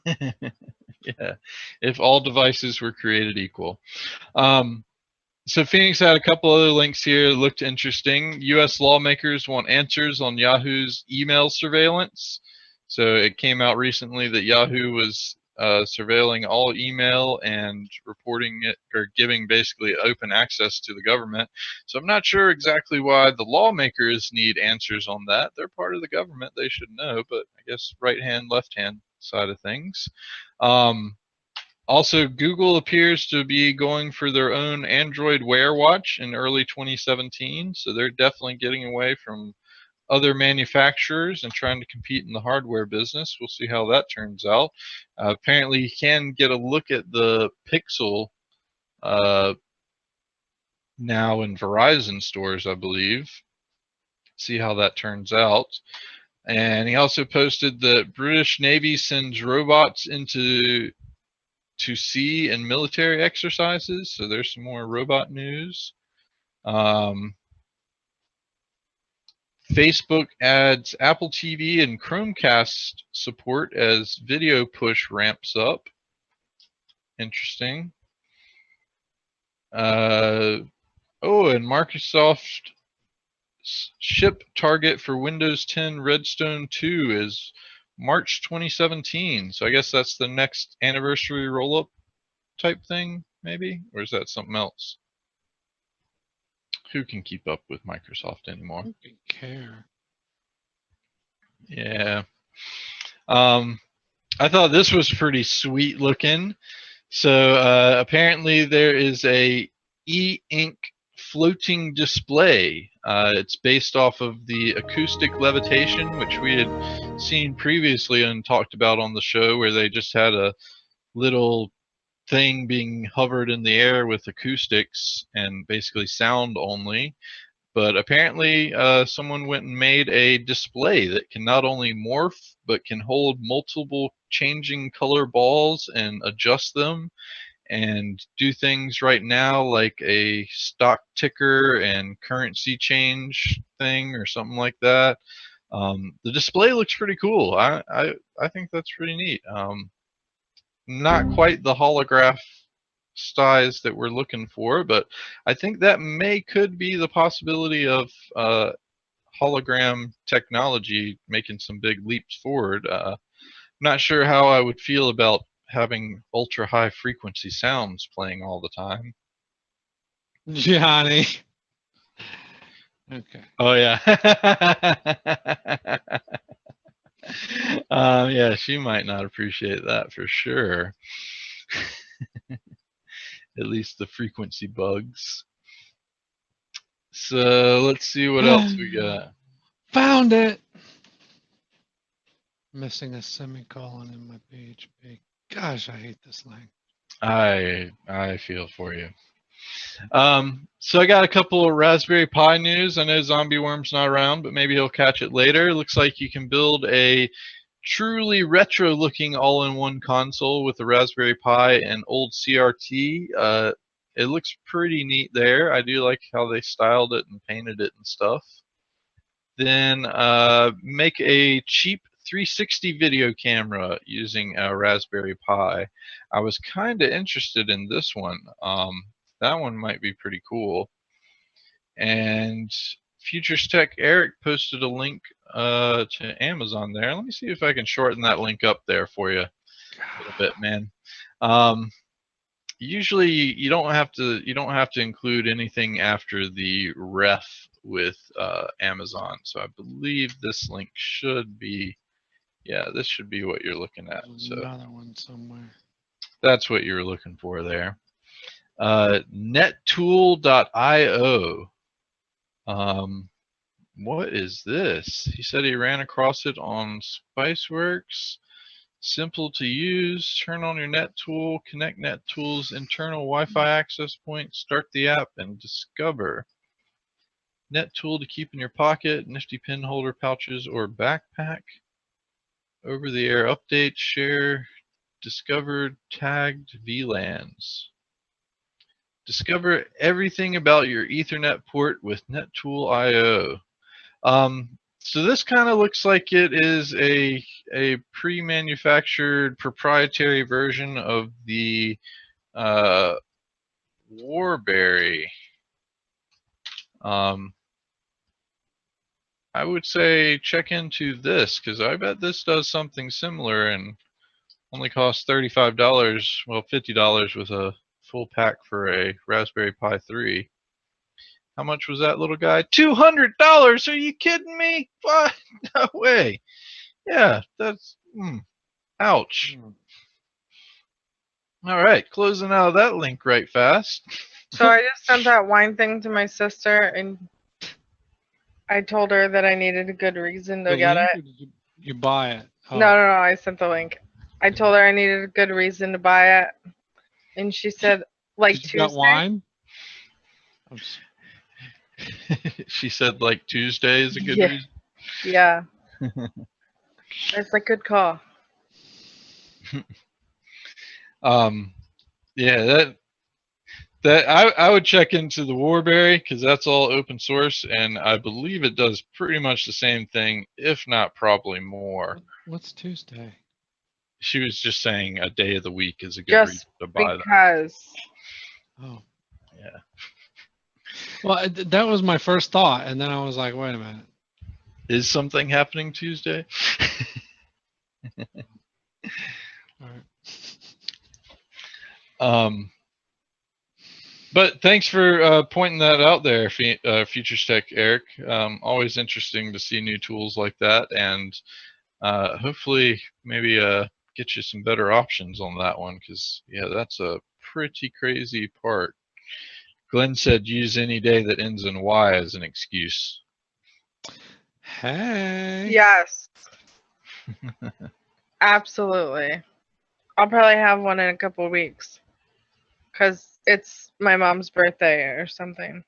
S3: yeah, if all devices were created equal. So Phoenix had a couple other links here that looked interesting. U.S. lawmakers want answers on Yahoo's email surveillance. So it came out recently that Yahoo was surveilling all email and reporting it, or giving basically open access to the government. So I'm not sure exactly why the lawmakers need answers on that. They're part of the government. They should know, but I guess right hand, left hand side of things. Also, Google appears to be going for their own Android Wear Watch in early 2017, so they're definitely getting away from other manufacturers and trying to compete in the hardware business. We'll see how that turns out. Apparently, you can get a look at the Pixel now in Verizon stores, I believe. See how that turns out. And he also posted that British Navy sends robots into sea and military exercises. So there's some more robot news. Facebook adds Apple TV and Chromecast support as video push ramps up. Interesting. And Microsoft ship target for Windows 10 Redstone 2 is March 2017. So I guess that's the next anniversary roll-up type thing, maybe? Or is that something else? Who can keep up with Microsoft anymore?
S2: Who can care?
S3: Yeah. I thought this was pretty sweet looking. So apparently there is a e-ink floating display. It's based off of the acoustic levitation, which we had seen previously and talked about on the show, where they just had a little thing being hovered in the air with acoustics and basically sound only. But apparently someone went and made a display that can not only morph, but can hold multiple changing color balls and adjust them and do things right now like a stock ticker and currency change thing or something like that. The display looks pretty cool. I think that's pretty neat. Not quite the holograph size that we're looking for, but I think that could be the possibility of hologram technology making some big leaps forward. Not sure how I would feel about having ultra high frequency sounds playing all the time.
S2: Johnny. Okay.
S3: Oh yeah. Yeah, she might not appreciate that for sure. at least the frequency bugs. So let's see what else we got.
S2: Found it. Missing a semicolon in my PHP. Gosh, I hate this link.
S3: I feel for you. So I got a couple of Raspberry Pi news. I know Zombie Worm's not around, but maybe he'll catch it later. Looks like you can build a truly retro-looking all-in-one console with a Raspberry Pi and old CRT. It looks pretty neat there. I do like how they styled it and painted it and stuff. Then make a cheap 360 video camera using a Raspberry Pi. I was kind of interested in this one. That one might be pretty cool. And Futures Tech Eric posted a link to Amazon there. Let me see if I can shorten that link up there for you a little bit, man. Usually you don't have to include anything after the ref with Amazon. So I believe this link should be, yeah, this should be what you're looking at.
S2: There's
S3: So
S2: another one somewhere.
S3: that's what you're looking for there. Nettool.io. What is this? He said he ran across it on Spiceworks. Simple to use. Turn on your NetTool, connect NetTool's internal Wi-Fi access point, start the app, and discover. NetTool to keep in your pocket, nifty pin holder pouches, or backpack. Over-the-air updates, share, discovered, tagged VLANs. Discover everything about your Ethernet port with NetTool.io. So this kind of looks like it is a pre-manufactured proprietary version of the Warberry. I would say check into this because I bet this does something similar and only costs $35, well $50 with a full pack for a Raspberry Pi 3. How much was that little guy? $200! Are you kidding me? What? No way. Yeah, that's ouch. All right, closing out of that link right fast.
S4: So I just sent that wine thing to my sister, and I told her that I needed a good reason to
S2: The
S4: get
S2: link,
S4: it.
S2: or did you buy it? Oh.
S4: No, I sent the link. I told her I needed a good reason to buy it, and she said, like
S2: Did
S4: Tuesday.
S2: you got wine?
S3: She said like Tuesday is a good
S4: Yeah.
S3: reason.
S4: Yeah. It's a good call.
S3: Yeah, that I would check into the Warberry because that's all open source, and I believe it does pretty much the same thing, if not probably more.
S2: What's Tuesday?
S3: She was just saying a day of the week is a good reason
S4: Just
S3: to buy that.
S4: because.
S2: Oh.
S3: Yeah.
S2: Well, that was my first thought, and then I was like, wait a minute.
S3: Is something happening Tuesday?
S2: All right.
S3: But thanks for pointing that out there, Futures Tech Eric. Always interesting to see new tools like that, and hopefully maybe get you some better options on that one, because yeah, that's a pretty crazy part. Glenn said use any day that ends in Y as an excuse.
S2: Hey.
S4: Yes. Absolutely. I'll probably have one in a couple of weeks. Because it's my mom's birthday or something.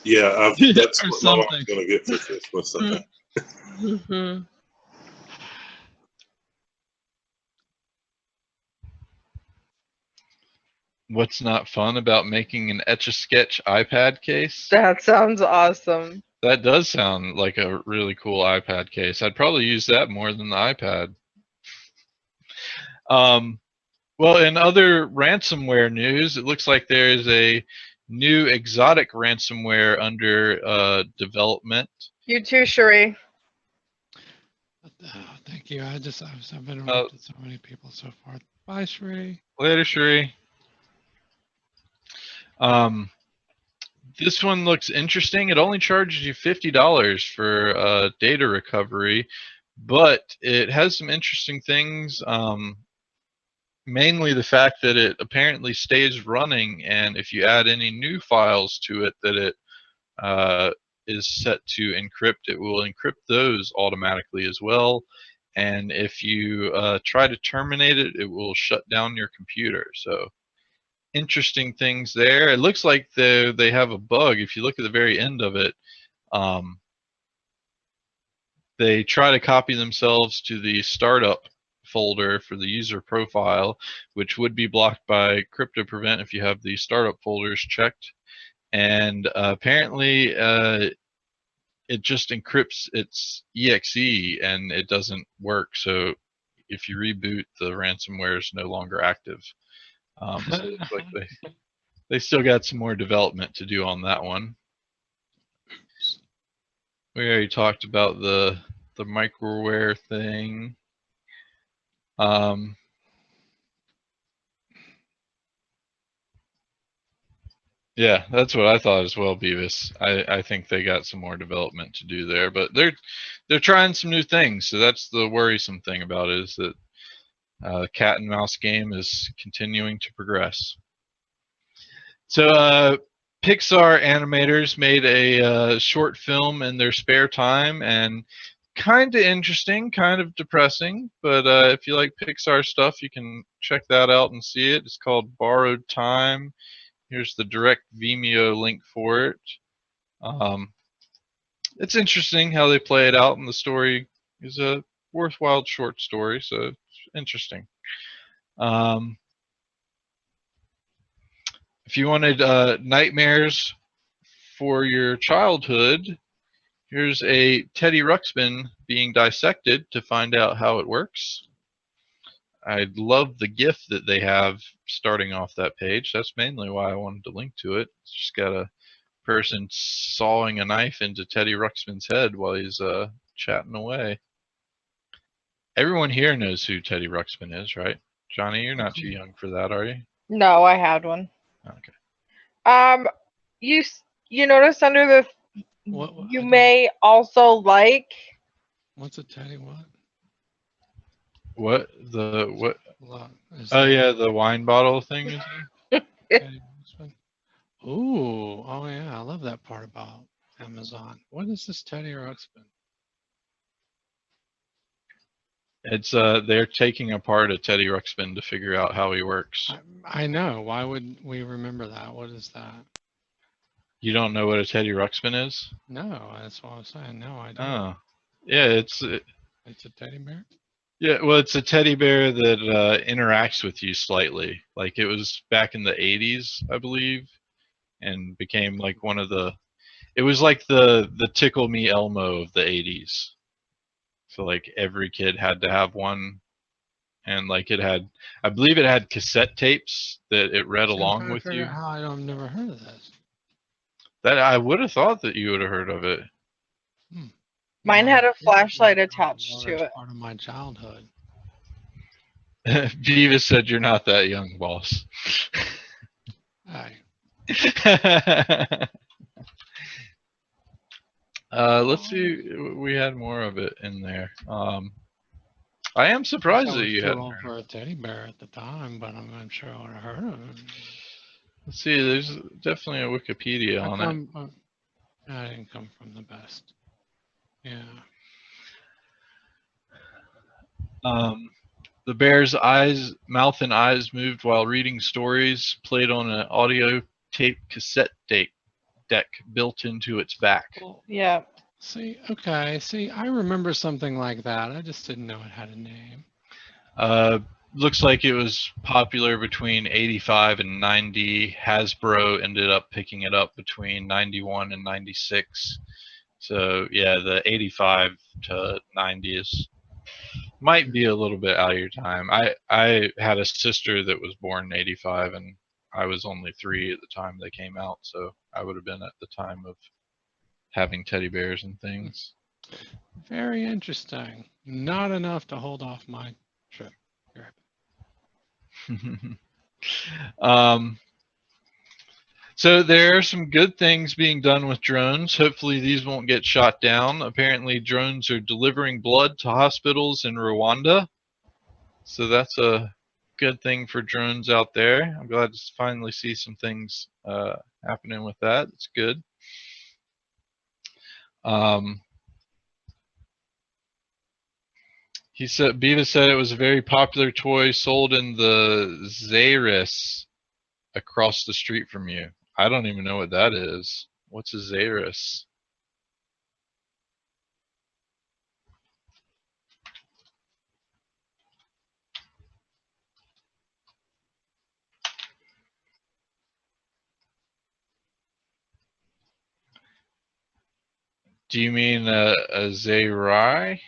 S5: Yeah, that's
S2: Or
S5: what my mom's
S2: something.
S5: going to get for Christmas, I think.
S4: Mm-hmm.
S3: What's not fun about making an Etch-a-Sketch iPad case?
S4: That sounds awesome.
S3: That does sound like a really cool iPad case. I'd probably use that more than the iPad. Well, in other ransomware news, it looks like there is a new exotic ransomware under development.
S4: You too, Cherie.
S2: Oh, thank you. I've been interrupted so many people so far. Bye, Shree.
S3: Later, Sheree. This one looks interesting. It only charges you $50 for data recovery, but it has some interesting things. mainly the fact that it apparently stays running, and if you add any new files to it that it is set to encrypt, it will encrypt those automatically as well. And if you try to terminate it, it will shut down your computer. So interesting things there. It looks like they have a bug. If you look at the very end of it, they try to copy themselves to the startup folder for the user profile, which would be blocked by crypto prevent if you have the startup folders checked. And apparently it just encrypts its exe and it doesn't work. So if you reboot, the ransomware is no longer active. So it looks like they still got some more development to do on that one. We already talked about the microware thing. Yeah, that's what I thought as well, Beavis. I think they got some more development to do there, but they're trying some new things. So that's the worrisome thing about it, is that cat and mouse game is continuing to progress. So Pixar animators made a short film in their spare time, and kind of interesting, kind of depressing, but if you like Pixar stuff, you can check that out and see it. It's called Borrowed Time. Here's the direct Vimeo link for it. It's interesting how they play it out, and the story is a worthwhile short story, so it's interesting. If you wanted nightmares for your childhood, here's a Teddy Ruxpin being dissected to find out how it works. I love the GIF that they have starting off that page. That's mainly why I wanted to link to it. It's just got a person sawing a knife into Teddy Ruxpin's head while he's chatting away. Everyone here knows who Teddy Ruxpin is, right? Johnny, you're not too young for that, are you?
S4: No, I had one.
S3: Okay.
S4: You notice under the
S2: What
S4: you may also like.
S2: What's a Teddy what?
S3: What the what?
S2: Look,
S3: Oh yeah, the wine bottle thing. Is it?
S2: Teddy Ruxpin. Ooh, oh yeah, I love that part about Amazon. What is this Teddy Ruxpin?
S3: It's they're taking apart a Teddy Ruxpin to figure out how he works.
S2: I know. Why would we remember that? What is that?
S3: You don't know what a Teddy Ruxpin is?
S2: No, that's what I was saying. No, I don't.
S3: Oh, yeah,
S2: It's a teddy bear?
S3: Yeah, well, it's a teddy bear that interacts with you slightly. Like it was back in the 80s, I believe, and became like one of the. It was like the Tickle Me Elmo of the 80s. So like every kid had to have one, and like it had, I believe it had cassette tapes that it read
S2: See, I'm
S3: along
S2: trying to
S3: with
S2: figure
S3: you.
S2: out how I've never heard of this.
S3: That I would have thought that you would have heard of it.
S4: Mine had a flashlight attached to it.
S2: Part of my childhood.
S3: Beavis said you're not that young, boss.
S2: Hey.
S3: Let's see. We had more of it in there. I am surprised that you
S2: had.
S3: had.
S2: Too old for a teddy bear at the time, but I'm sure I would have heard of it.
S3: Let's see. There's definitely a Wikipedia on it.
S2: I didn't come from the best. Yeah.
S3: The bear's mouth and eyes moved while reading stories, played on an audio tape cassette deck built into its back.
S4: Well, yeah.
S2: See, I remember something like that. I just didn't know it had a name.
S3: Looks like it was popular between 85 and 90. Hasbro ended up picking it up between 91 and 96. So yeah, the 85 to 90 might be a little bit out of your time. I had a sister that was born in 85, and I was only 3 at the time they came out, so I would have been at the time of having teddy bears and things.
S2: Very interesting. Not enough to hold off my trip.
S3: So there are some good things being done with drones. Hopefully these won't get shot down. Apparently drones are delivering blood to hospitals in Rwanda. So that's a good thing for drones out there. I'm glad to finally see some things happening with that. It's good. He said, Beavis said it was a very popular toy sold in the Zaris across the street from you. I don't even know what that is. What's a Zaris? Do you mean a Zayrai?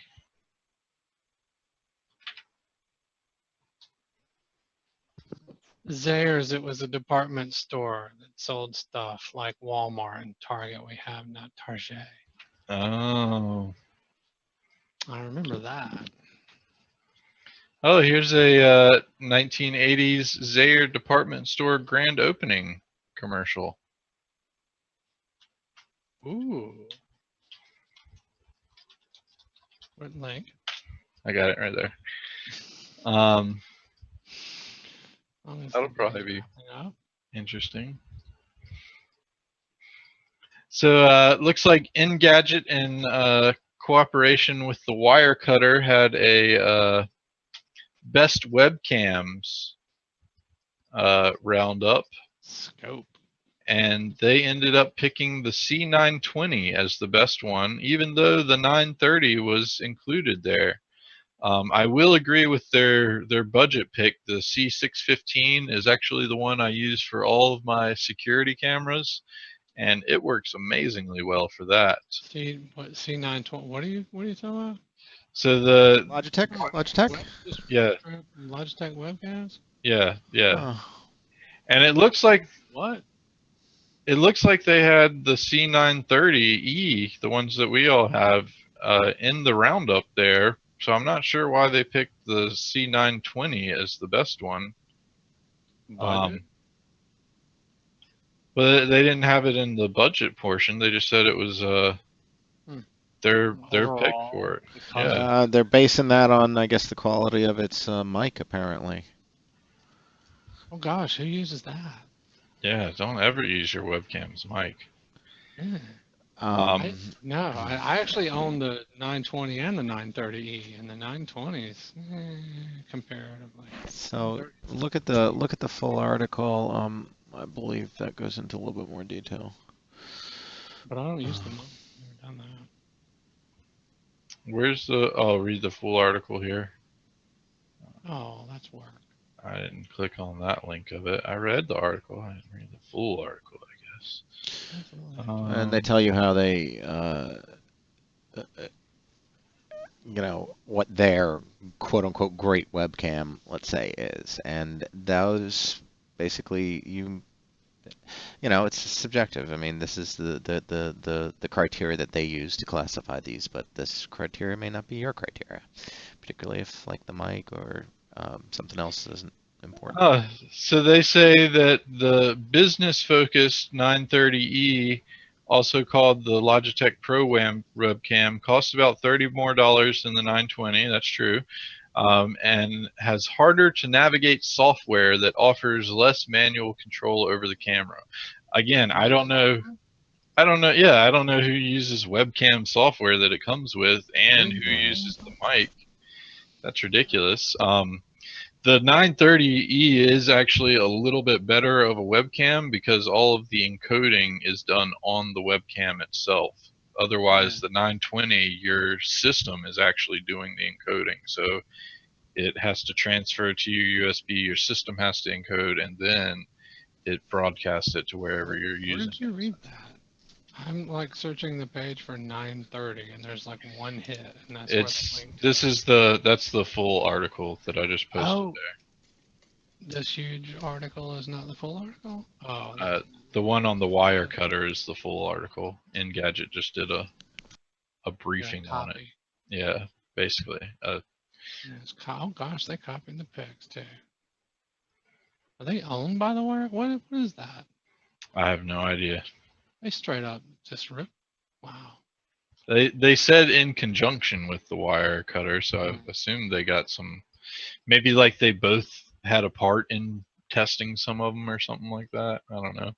S2: Zayre's, it was a department store that sold stuff like Walmart and Target. We have not Target.
S3: Oh.
S2: I remember that.
S3: Oh, here's a 1980s Zaire department store grand opening commercial.
S2: Ooh. What link?
S3: I got it right there. That'll probably be interesting. So looks like Engadget in cooperation with the Wirecutter had a best webcams roundup.
S2: Scope.
S3: And they ended up picking the C920 as the best one, even though the 930 was included there. I will agree with their budget pick. The C615 is actually the one I use for all of my security cameras, and it works amazingly well for that.
S2: C920? What are you talking about?
S3: So the
S1: Logitech?
S3: Yeah.
S2: Logitech webcams?
S3: Yeah.
S1: Oh.
S3: And it looks like
S2: what?
S3: It looks like they had the C930E, the ones that we all have, in the roundup there. So I'm not sure why they picked the C920 as the best one.
S2: Budget?
S3: But they didn't have it in the budget portion. They just said it was their pick for it. Yeah.
S1: They're basing that on, I guess, the quality of its mic, apparently.
S2: Oh gosh, who uses that?
S3: Yeah, don't ever use your webcam's mic.
S2: Yeah. I actually own the 920 and the 930E, and the 920 is comparatively.
S1: So look at the full article. I believe that goes into a little bit more detail.
S2: But I don't use them. I've never done that.
S3: Where's the? I'll read the full article here.
S2: Oh, that's work.
S3: I didn't click on that link of it. I read the article. I didn't read the full article, I guess.
S1: And they tell you how they, what their quote-unquote great webcam, let's say, is. And those basically, it's subjective. I mean, this is the criteria that they use to classify these, but this criteria may not be your criteria, particularly if, like, the mic or something else isn't important.
S3: So they say that the business-focused 930E, also called the Logitech Pro webcam, costs about $30 more than the 920. That's true, and has harder to navigate software that offers less manual control over the camera. Again, I don't know. Yeah, I don't know who uses webcam software that it comes with and who uses the mic. That's ridiculous. The 930E is actually a little bit better of a webcam because all of the encoding is done on the webcam itself. Otherwise, the 920, your system is actually doing the encoding. So it has to transfer to your USB, your system has to encode, and then it broadcasts it to wherever you're using it.
S2: Where did you read that? I'm like searching the page for 930, and there's like one hit, and that's
S3: that's the full article that I just posted there.
S2: This huge article is not the full article? Oh.
S3: The one on the Wirecutter is the full article. Engadget just did a briefing on it. Yeah, basically.
S2: Oh gosh, they copied the pics too. Are they owned by the Wire? What is that?
S3: I have no idea.
S2: They straight up just rip. Wow.
S3: They said in conjunction with the Wirecutter, so I assume they got some. Maybe like they both had a part in testing some of them or something like that. I don't know.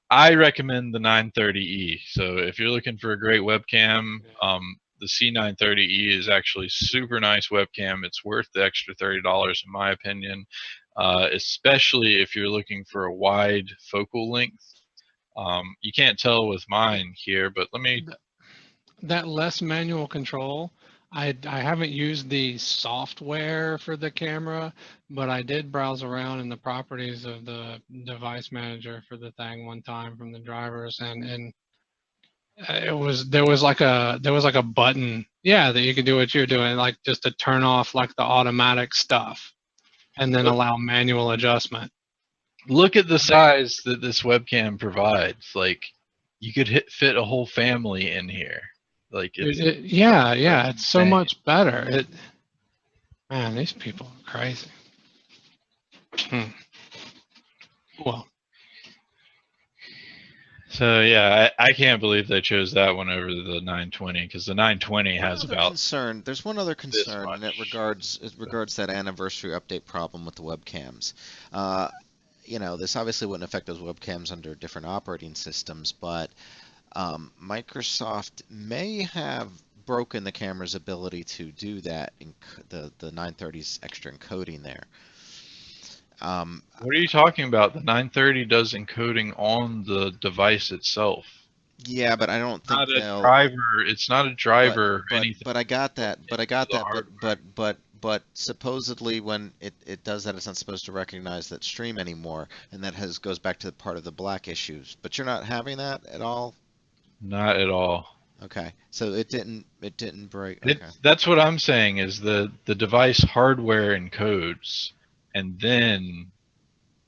S3: I recommend the 930E. So if you're looking for a great webcam, the C930E is actually super nice webcam. It's worth the extra $30 in my opinion, especially if you're looking for a wide focal length. You can't tell with mine here, but let me.
S2: That less manual control. I haven't used the software for the camera, but I did browse around in the properties of the device manager for the thing one time from the drivers, and there was like a button, yeah, that you could do what you're doing, like just to turn off like the automatic stuff, and then allow manual adjustment.
S3: Look at the size that this webcam provides. Like, you could fit a whole family in here. Like,
S2: yeah, it's so much better. Man, these people are crazy. Well.
S3: So yeah, I can't believe they chose that one over the 920 because the 920 has about
S1: concern. There's one other concern, and it regards that anniversary update problem with the webcams. You know, this obviously wouldn't affect those webcams under different operating systems, but Microsoft may have broken the camera's ability to do that in the 930's extra encoding there.
S3: What are you talking about? The 930 does encoding on the device itself.
S1: Yeah, but I don't think
S3: it's not a driver or anything.
S1: But I got that. But supposedly when it does that, it's not supposed to recognize that stream anymore, and that goes back to the part of the black issues. But you're not having that at all?
S3: Not at all.
S1: Okay, so it didn't break. Okay.
S3: That's what I'm saying is the device hardware encodes and then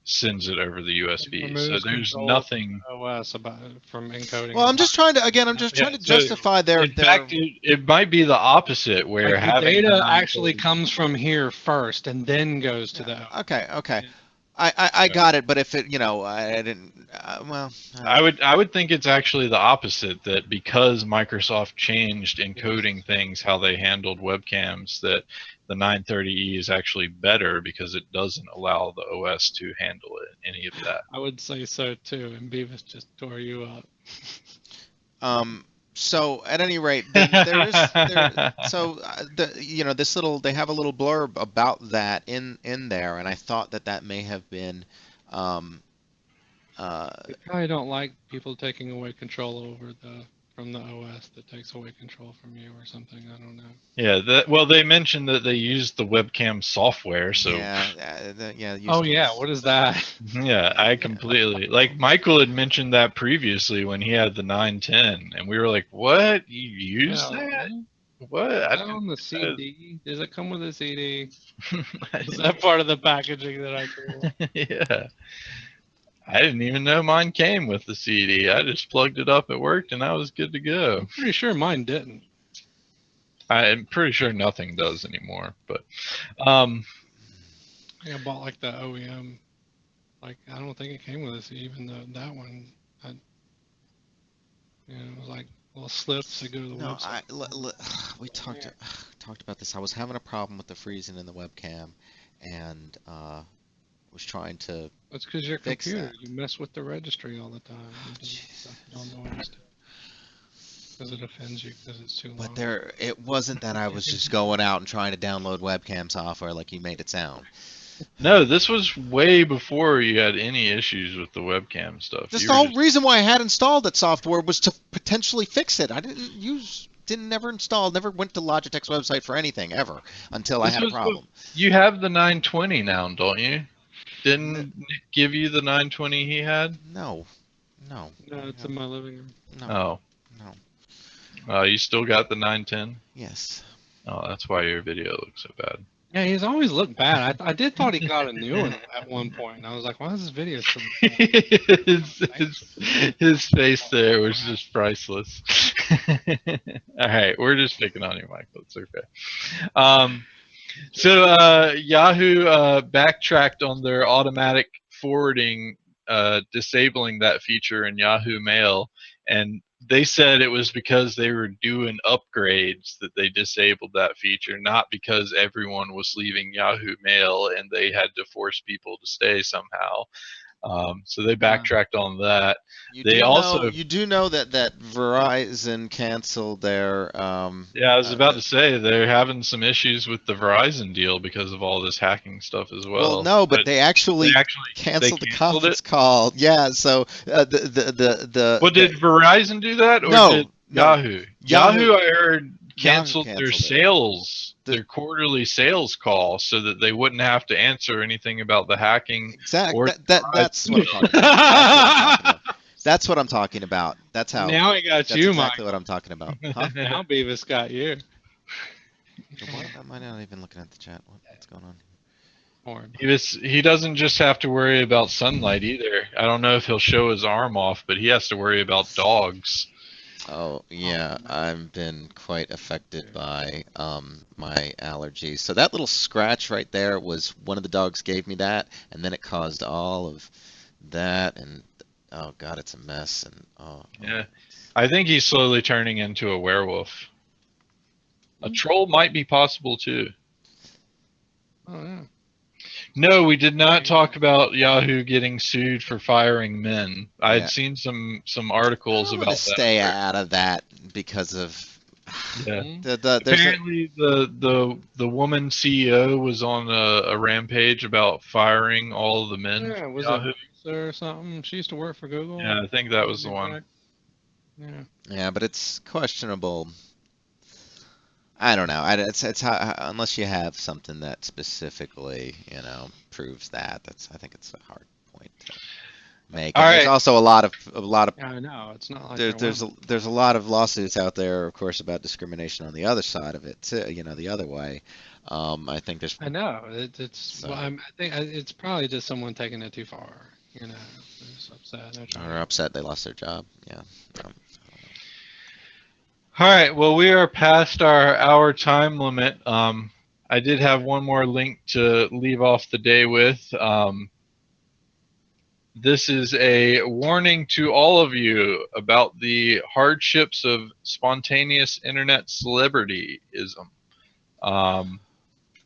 S3: sends it over the USB. So there's nothing
S2: OS about it from encoding.
S1: Well, I'm just trying to justify their.
S3: In fact, it might be the opposite, where
S2: like the data actually comes from here first and then goes to the.
S1: Okay. I got it, but if it, I didn't. Well,
S3: I would think it's actually the opposite, that because Microsoft changed encoding things, how they handled webcams, that the 930E is actually better because it doesn't allow the OS to handle any of that.
S2: I would say so too, and Beavis just tore you up.
S1: So at any rate, they have a little blurb about that in there, and I thought that may have been.
S2: They probably don't like people taking away control from the OS that takes away control from you or something. I don't know.
S3: Yeah, well, they mentioned that they used the webcam software, so.
S2: Oh yeah, what is that?
S3: Yeah, I completely Michael had mentioned that previously when he had the 910, and we were like, "What? You use that? What?
S2: I don't on the CD. Does it come with a CD? Is that part of the packaging that I do?
S3: Yeah. I didn't even know mine came with the CD. I just plugged it up at work and I was good to go.
S2: I'm pretty sure mine didn't.
S3: I'm pretty sure nothing does anymore. But
S2: I bought like the OEM. Like I don't think it came with a CD. Even though that one, it was like little slips that go to the website.
S1: We talked about this. I was having a problem with the freezing in the webcam, and was trying to.
S2: That's because your computer. You mess with the registry all the time. You don't know because it offends you because it's too long.
S1: But it wasn't that I was just going out and trying to download webcam software like you made it sound.
S3: No, this was way before you had any issues with the webcam stuff.
S1: The whole reason why I had installed that software was to potentially fix it. I never went to Logitech's website for anything ever until I had a problem.
S3: You have the 920 now, don't you? Didn't Nick give you the 920 he had?
S1: No.
S2: No, it's in my living room.
S1: No.
S3: You still got the 910?
S1: Yes.
S3: Oh, that's why your video looks so bad.
S2: Yeah, he's always looked bad. I did thought he got a new one at one point. And I was like, why is this video so bad?
S3: his face there was just priceless. All right, we're just picking on you, Michael. It's okay. So Yahoo backtracked on their automatic forwarding, disabling that feature in Yahoo Mail, and they said it was because they were doing upgrades that they disabled that feature, not because everyone was leaving Yahoo Mail and they had to force people to stay somehow. So they backtracked on that. They also,
S1: You do know that Verizon canceled their
S3: yeah, I was about to say they're having some issues with the Verizon deal because of all this hacking stuff as well.
S1: no, but they actually canceled
S3: they
S1: the
S3: canceled
S1: conference
S3: it.
S1: call. Yeah, so
S3: Well, did Verizon do that, or
S1: no,
S3: did
S1: no,
S3: Yahoo?
S1: Yahoo
S3: Yahoo, I heard, canceled their
S1: canceled it.
S3: sales,
S1: The-
S3: their quarterly sales call, so that they wouldn't have to answer anything about the hacking.
S1: Exactly.
S3: Or
S1: That's what I'm talking about. That's what I'm talking about. That's how.
S2: Now he got
S1: That's
S2: you,
S1: exactly what
S2: Michael.
S1: I'm talking about. Huh?
S2: Now Beavis got you.
S1: What am I not even looking at the chat? What's going on?
S3: He doesn't just have to worry about sunlight either. I don't know if he'll show his arm off, but he has to worry about dogs.
S1: Oh yeah, I've been quite affected by my allergies. So that little scratch right there was one of the dogs gave me that, and then it caused all of that, and oh god, it's a mess. And
S3: Yeah, I think he's slowly turning into a werewolf. A troll might be possible too.
S2: Oh yeah.
S3: No, we did not talk about Yahoo getting sued for firing men. I had seen some articles
S1: I'm
S3: about
S1: gonna
S3: that.
S1: stay out of that because of
S3: Yeah.
S1: there's
S3: Apparently, the woman CEO was on a rampage about firing all of the men.
S2: Yeah,
S3: from
S2: was
S3: Yahoo.
S2: it Lisa or something? She used to work for Google.
S3: Yeah, I think that was the one.
S2: Yeah.
S1: but it's questionable. I don't know. It's how, unless you have something that specifically, proves that. I think it's a hard point to make.
S3: All
S1: And there's
S3: right.
S1: also a lot of
S2: Yeah, I know. It's not like
S1: there's a lot of lawsuits out there, of course, about discrimination on the other side of it too. The other way. I think there's.
S2: I know. It's. Well, I think it's probably just someone taking it too far. They're just upset.
S1: Or upset they lost their job. Yeah.
S3: All right. Well, we are past our hour time limit. I did have one more link to leave off the day with. This is a warning to all of you about the hardships of spontaneous internet celebrityism.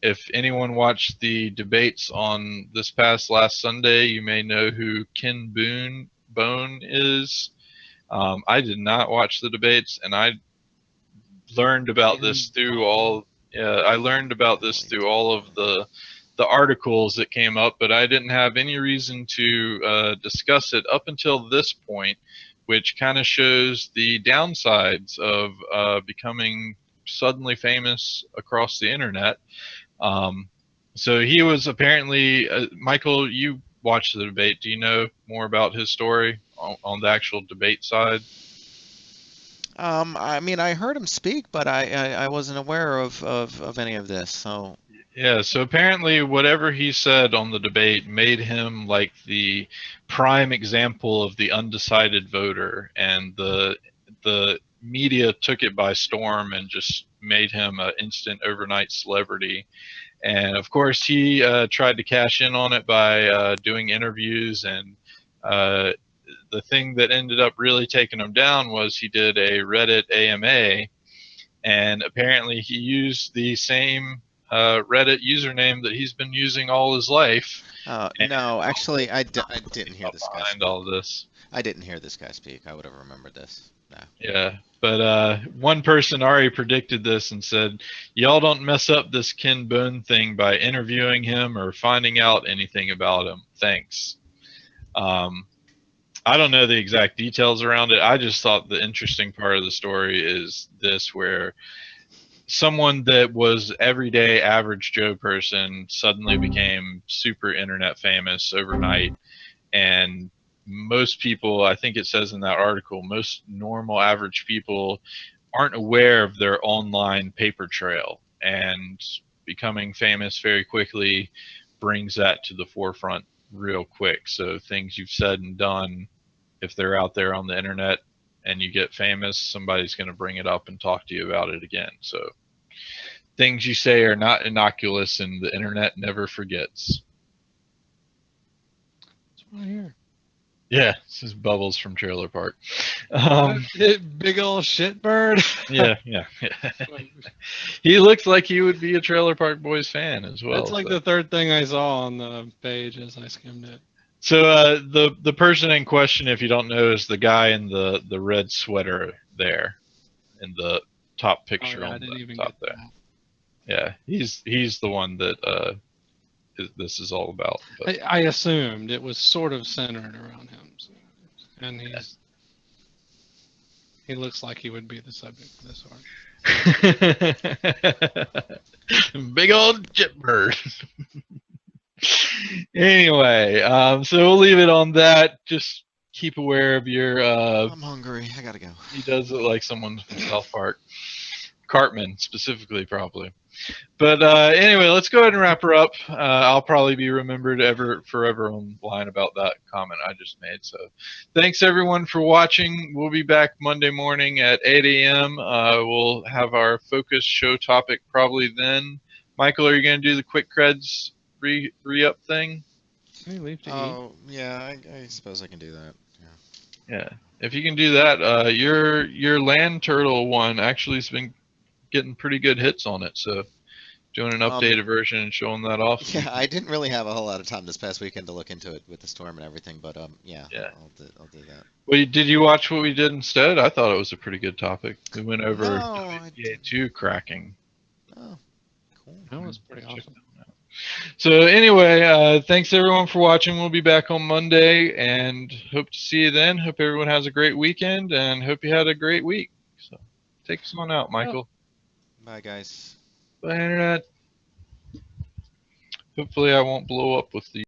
S3: If anyone watched the debates on this past last Sunday, you may know who Ken Bone is. I did not watch the debates, and I learned about this through all. I learned about this through all of the articles that came up, but I didn't have any reason to discuss it up until this point, which kind of shows the downsides of becoming suddenly famous across the internet. So he was apparently, Michael, you watched the debate. Do you know more about his story on the actual debate side?
S1: I mean, I heard him speak, but I wasn't aware of any of this. So
S3: yeah, so apparently whatever he said on the debate made him like the prime example of the undecided voter, and the media took it by storm and just made him an instant overnight celebrity. And of course, he tried to cash in on it by doing interviews. And the thing that ended up really taking him down was he did a Reddit AMA, and apparently he used the same Reddit username that he's been using all his life.
S1: No, actually, I didn't hear this guy speak.
S3: All this.
S1: I didn't hear this guy speak. I would have remembered this. No.
S3: Yeah, but one person already predicted this and said, y'all don't mess up this Ken Bone thing by interviewing him or finding out anything about him. Thanks. I don't know the exact details around it. I just thought the interesting part of the story is this, where someone that was everyday average Joe person suddenly became super internet famous overnight. And most people, I think it says in that article, most normal average people aren't aware of their online paper trail, and becoming famous very quickly brings that to the forefront real quick. So things you've said and done, if they're out there on the internet and you get famous, somebody's going to bring it up and talk to you about it again. So things you say are not innocuous, and the internet never forgets.
S2: That's what I hear.
S3: Yeah, this is Bubbles from Trailer Park.
S2: Big old shitbird.
S3: Yeah. He looks like he would be a Trailer Park Boys fan as well.
S2: That's like the third thing I saw on the page as I skimmed it.
S3: So the person in question, if you don't know, is the guy in the red sweater there, in the top picture
S2: I
S3: on
S2: didn't
S3: the
S2: even
S3: top
S2: get
S3: there. Yeah, he's the one that this is all about. But.
S2: I assumed it was sort of centered around him, so, and he looks like he would be the subject of this article.
S3: Big old shitbird. Anyway, so we'll leave it on that. Just keep aware of your.
S1: I'm hungry. I gotta go.
S3: He does look like someone from South Park. Cartman, specifically, probably. But anyway, let's go ahead and wrap her up. I'll probably be remembered forever online about that comment I just made. So thanks, everyone, for watching. We'll be back Monday morning at 8 a.m. We'll have our focus show topic probably then. Michael, are you going to do the quick creds re-up thing?
S2: Can we leave to eat?
S1: Oh, yeah, I suppose I can do that.
S3: Yeah. If you can do that, your land turtle one actually has been getting pretty good hits on it. So doing an updated version and showing that off.
S1: Yeah, I didn't really have a whole lot of time this past weekend to look into it with the storm and everything, but yeah. I'll do that.
S3: Well, did you watch what we did instead? I thought it was a pretty good topic. We went over
S1: No,
S3: WPA2 cracking.
S1: Oh, cool.
S2: That was pretty awesome.
S3: So anyway, thanks everyone for watching. We'll be back on Monday and hope to see you then. Hope everyone has a great weekend and hope you had a great week. So take us on out, Michael.
S1: Bye, guys.
S3: Bye, Internet. Hopefully I won't blow up with the